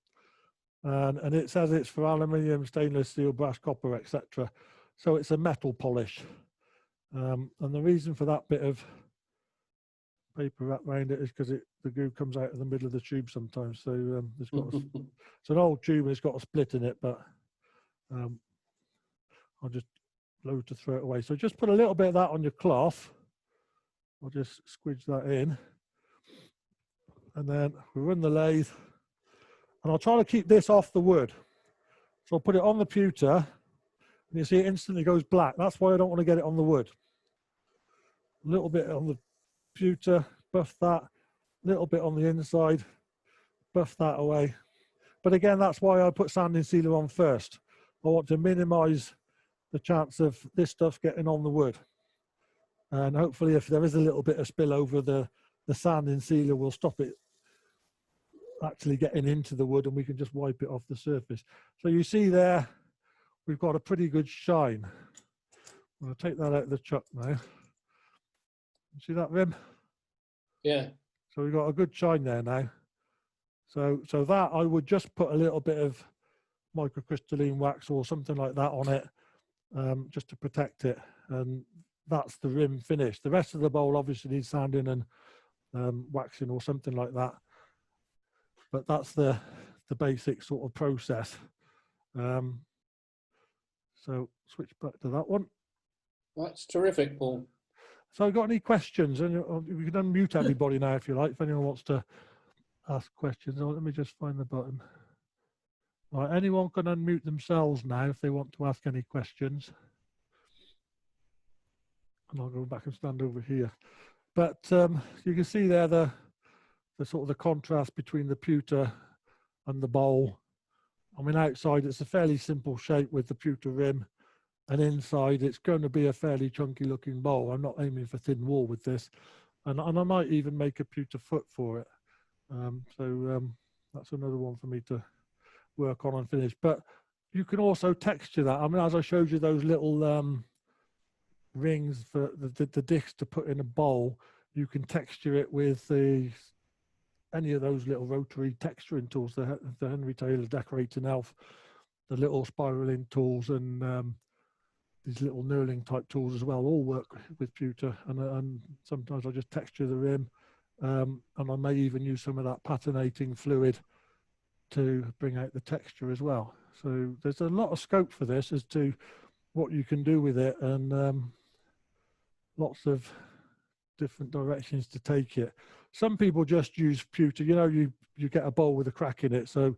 And it says it's for aluminium, stainless steel, brass, copper, etc. So it's a metal polish. And the reason for that bit of paper wrap around it is because the glue comes out of the middle of the tube sometimes. So it's got it's an old tube and it's got a split in it, but I'll just load to throw it away. So just put a little bit of that on your cloth. I'll just squidge that in, and then we run the lathe, and I'll try to keep this off the wood. So I'll put it on the pewter, and you see it instantly goes black. That's why I don't want to get it on the wood. A little bit on the pewter, buff that, a little bit on the inside, buff that away. But again, that's why I put sanding sealer on first. I want to minimize the chance of this stuff getting on the wood. And hopefully if there is a little bit of spill over, the sanding sealer will stop it actually getting into the wood, and we can just wipe it off the surface. So you see there, we've got a pretty good shine. I'm going to take that out of the chuck now. See that rim? Yeah. So we've got a good shine there now. So that I would just put a little bit of microcrystalline wax or something like that on it, just to protect it. And that's the rim finished. The rest of the bowl obviously needs sanding and waxing or something like that. But that's the basic sort of process. So switch back to that one. That's terrific, Paul. So got any questions? And you can unmute everybody now if you like, if anyone wants to ask questions. Oh, let me just find the button. Right, anyone can unmute themselves now if they want to ask any questions. And I'll go back and stand over here. But you can see there the sort of the contrast between the pewter and the bowl. I mean, outside it's a fairly simple shape with the pewter rim, and inside it's going to be a fairly chunky looking bowl. I'm not aiming for thin wall with this, and I might even make a pewter foot for it. That's another one for me to work on and finish. But you can also texture that. I mean, as I showed you those little rings for the discs to put in a bowl, you can texture it with any of those little rotary texturing tools, the Henry Taylor Decorating Elf, the little spiraling tools, and these little knurling type tools as well, all work with pewter. And sometimes I just texture the rim, and I may even use some of that patinating fluid to bring out the texture as well. So there's a lot of scope for this as to what you can do with it, and lots of different directions to take it. Some people just use pewter. You know, you get a bowl with a crack in it, so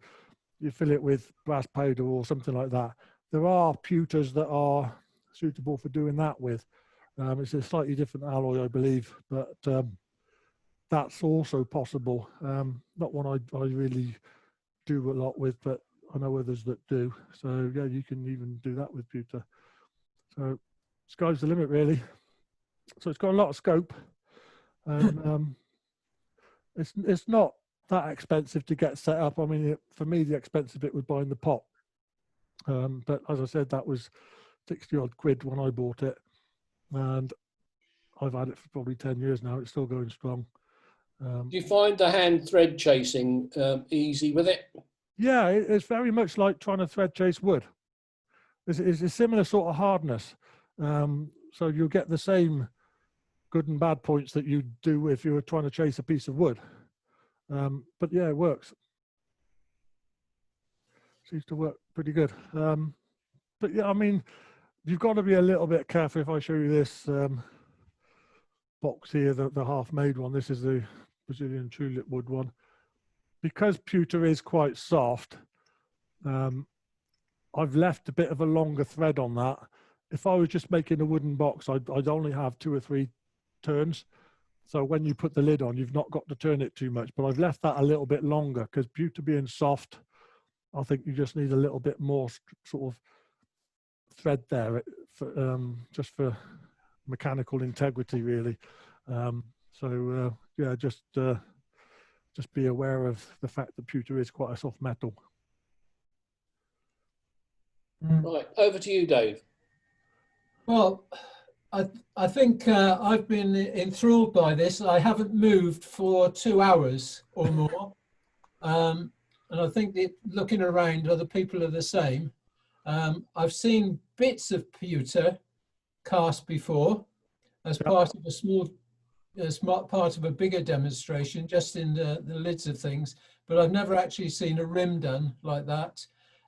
you fill it with brass powder or something like that. There are pewters that are suitable for doing that with. It's a slightly different alloy, I believe, but that's also possible. Not one I really do a lot with, but I know others that do. So yeah, you can even do that with pewter. So sky's the limit, really. So it's got a lot of scope, and it's not that expensive to get set up. I mean, for me, the expensive bit was buying the pot. But as I said, that was 60 odd quid when I bought it, and I've had it for probably 10 years now. It's still going strong. Do you find the hand thread chasing easy with it? Yeah, it's very much like trying to thread chase wood. It's a similar sort of hardness. So you'll get the same good and bad points that you do if you were trying to chase a piece of wood. But yeah, it works. Seems to work pretty good. But yeah, I mean, you've got to be a little bit careful. If I show you this box here, the half-made one, this is the Brazilian tulip wood one. Because pewter is quite soft, I've left a bit of a longer thread on that. If I was just making a wooden box, I'd only have 2 or 3 turns. So when you put the lid on, you've not got to turn it too much. But I've left that a little bit longer because pewter being soft, I think you just need a little bit more sort of thread there, just for mechanical integrity, really. Yeah, just be aware of the fact that pewter is quite a soft metal. Right, over to you, Dave. Well, I think I've been enthralled by this. I haven't moved for 2 hours or more. And I think that looking around, other people are the same. I've seen bits of pewter cast before as part of a small as part of a bigger demonstration, just in the lids of things, but I've never actually seen a rim done like that.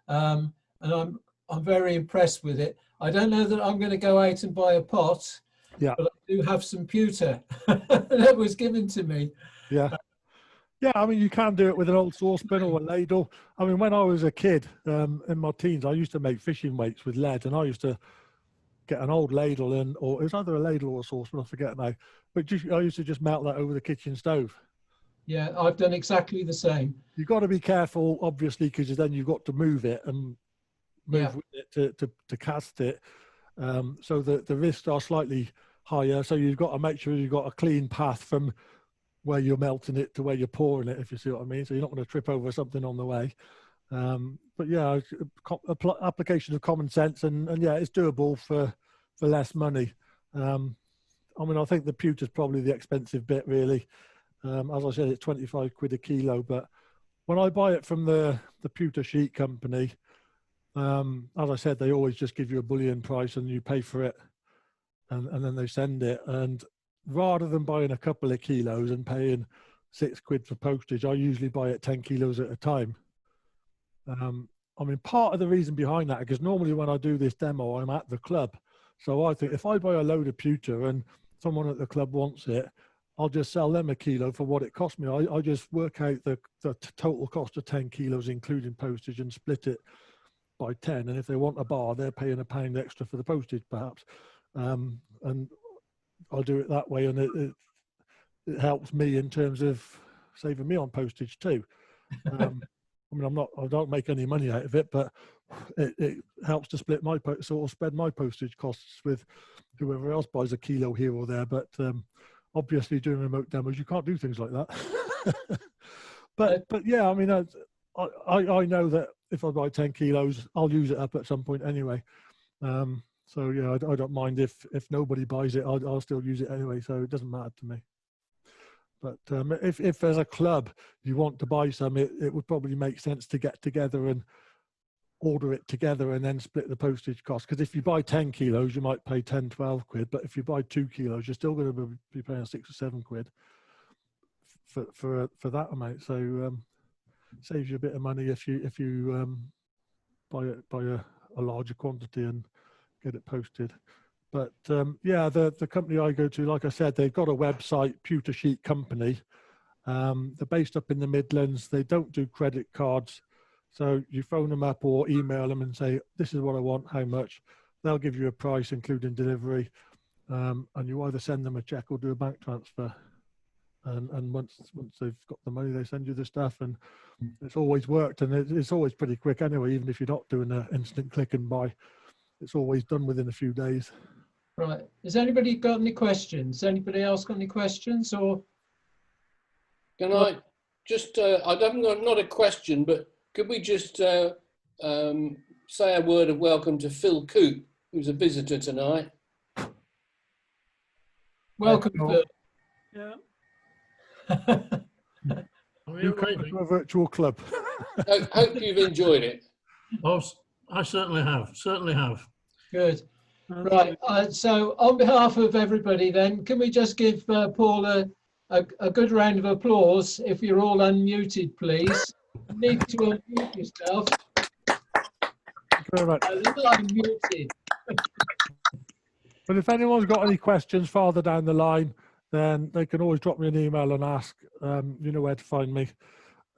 And I'm very impressed with it. I don't know that I'm going to go out and buy a pot, Yeah. but I do have some pewter that was given to me. Yeah. Yeah, I mean, you can do it with an old saucepan or a ladle. I mean, when I was a kid, in my teens, I used to make fishing weights with lead, and I used to get an old ladle or it was either a ladle or a saucepan, I forget now. But I used to just melt that over the kitchen stove. Yeah, I've done exactly the same. You've got to be careful, obviously, because then you've got to move it and move with it to cast it. So the risks are slightly higher. So you've got to make sure you've got a clean path from where you're melting it to where you're pouring it, if you see what I mean. So you're not going to trip over something on the way. But yeah, application of common sense, and yeah, it's doable for less money. I mean, I think the pewter's probably the expensive bit, really. As I said, it's 25 quid a kilo, but when I buy it from the pewter sheet company, as I said, they always just give you a bullion price and you pay for it, and then they send it. And rather than buying a couple of kilos and paying 6 quid for postage, I usually buy it 10 kilos at a time. I mean, part of the reason behind that, because normally when I do this demo, I'm at the club. So I think if I buy a load of pewter and someone at the club wants it, I'll just sell them a kilo for what it cost me. I just work out the total cost of 10 kilos, including postage, and split it by 10. And if they want a bar, they're paying £1 extra for the postage, perhaps. And I'll do it that way, and it helps me in terms of saving me on postage too. I mean, I don't make any money out of it, but it helps to split spread my postage costs with whoever else buys a kilo here or there. But obviously, doing remote demos, you can't do things like that. but yeah, I mean, I know that if I buy 10 kilos, I'll use it up at some point anyway. So yeah, I don't mind if nobody buys it, I'll still use it anyway. So it doesn't matter to me. But if as a club you want to buy some, it would probably make sense to get together and order it together and then split the postage cost. Because if you buy 10 kilos, you might pay 10, 12 quid. But if you buy 2 kilos, you're still going to be paying 6 or 7 quid for that amount. So saves you a bit of money if you buy a larger quantity and get it posted. But yeah, the company I go to, like I said, they've got a website, Pewter Sheet Company. They're based up in the Midlands. They don't do credit cards. So you phone them up or email them and say, this is what I want, how much. They'll give you a price, including delivery. And you either send them a check or do a bank transfer. And once they've got the money, they send you the stuff. And it's always worked. And it's always pretty quick anyway, even if you're not doing an instant click and buy. It's always done within a few days. Right. Has anybody got any questions? Anybody else got any questions? Or can I just? I haven't got not a question, but could we just say a word of welcome to Phil Coop, who's a visitor tonight? Welcome, Phil. Yeah. You come to a virtual club. Hope you've enjoyed it. Oh, I certainly have. Certainly have. Good. Right. So on behalf of everybody, then, can we just give Paul a good round of applause if you're all unmuted, please? You need to unmute yourself. Thank you very much. A little unmuted. But if anyone's got any questions farther down the line, then they can always drop me an email and ask. You know where to find me.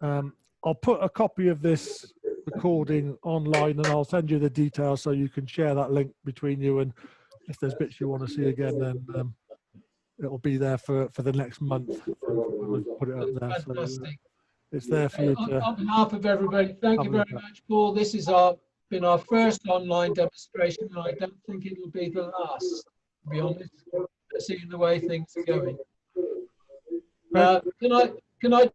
I'll put a copy of this recording online and I'll send you the details so you can share that link between you, and if there's bits you want to see again, then it'll be there for the next month when I put it up there. Fantastic. So, it's there for you to... On behalf of everybody, thank you very much, Paul. This is been our first online demonstration, and I don't think it will be the last, to be honest, seeing the way things are going. Can I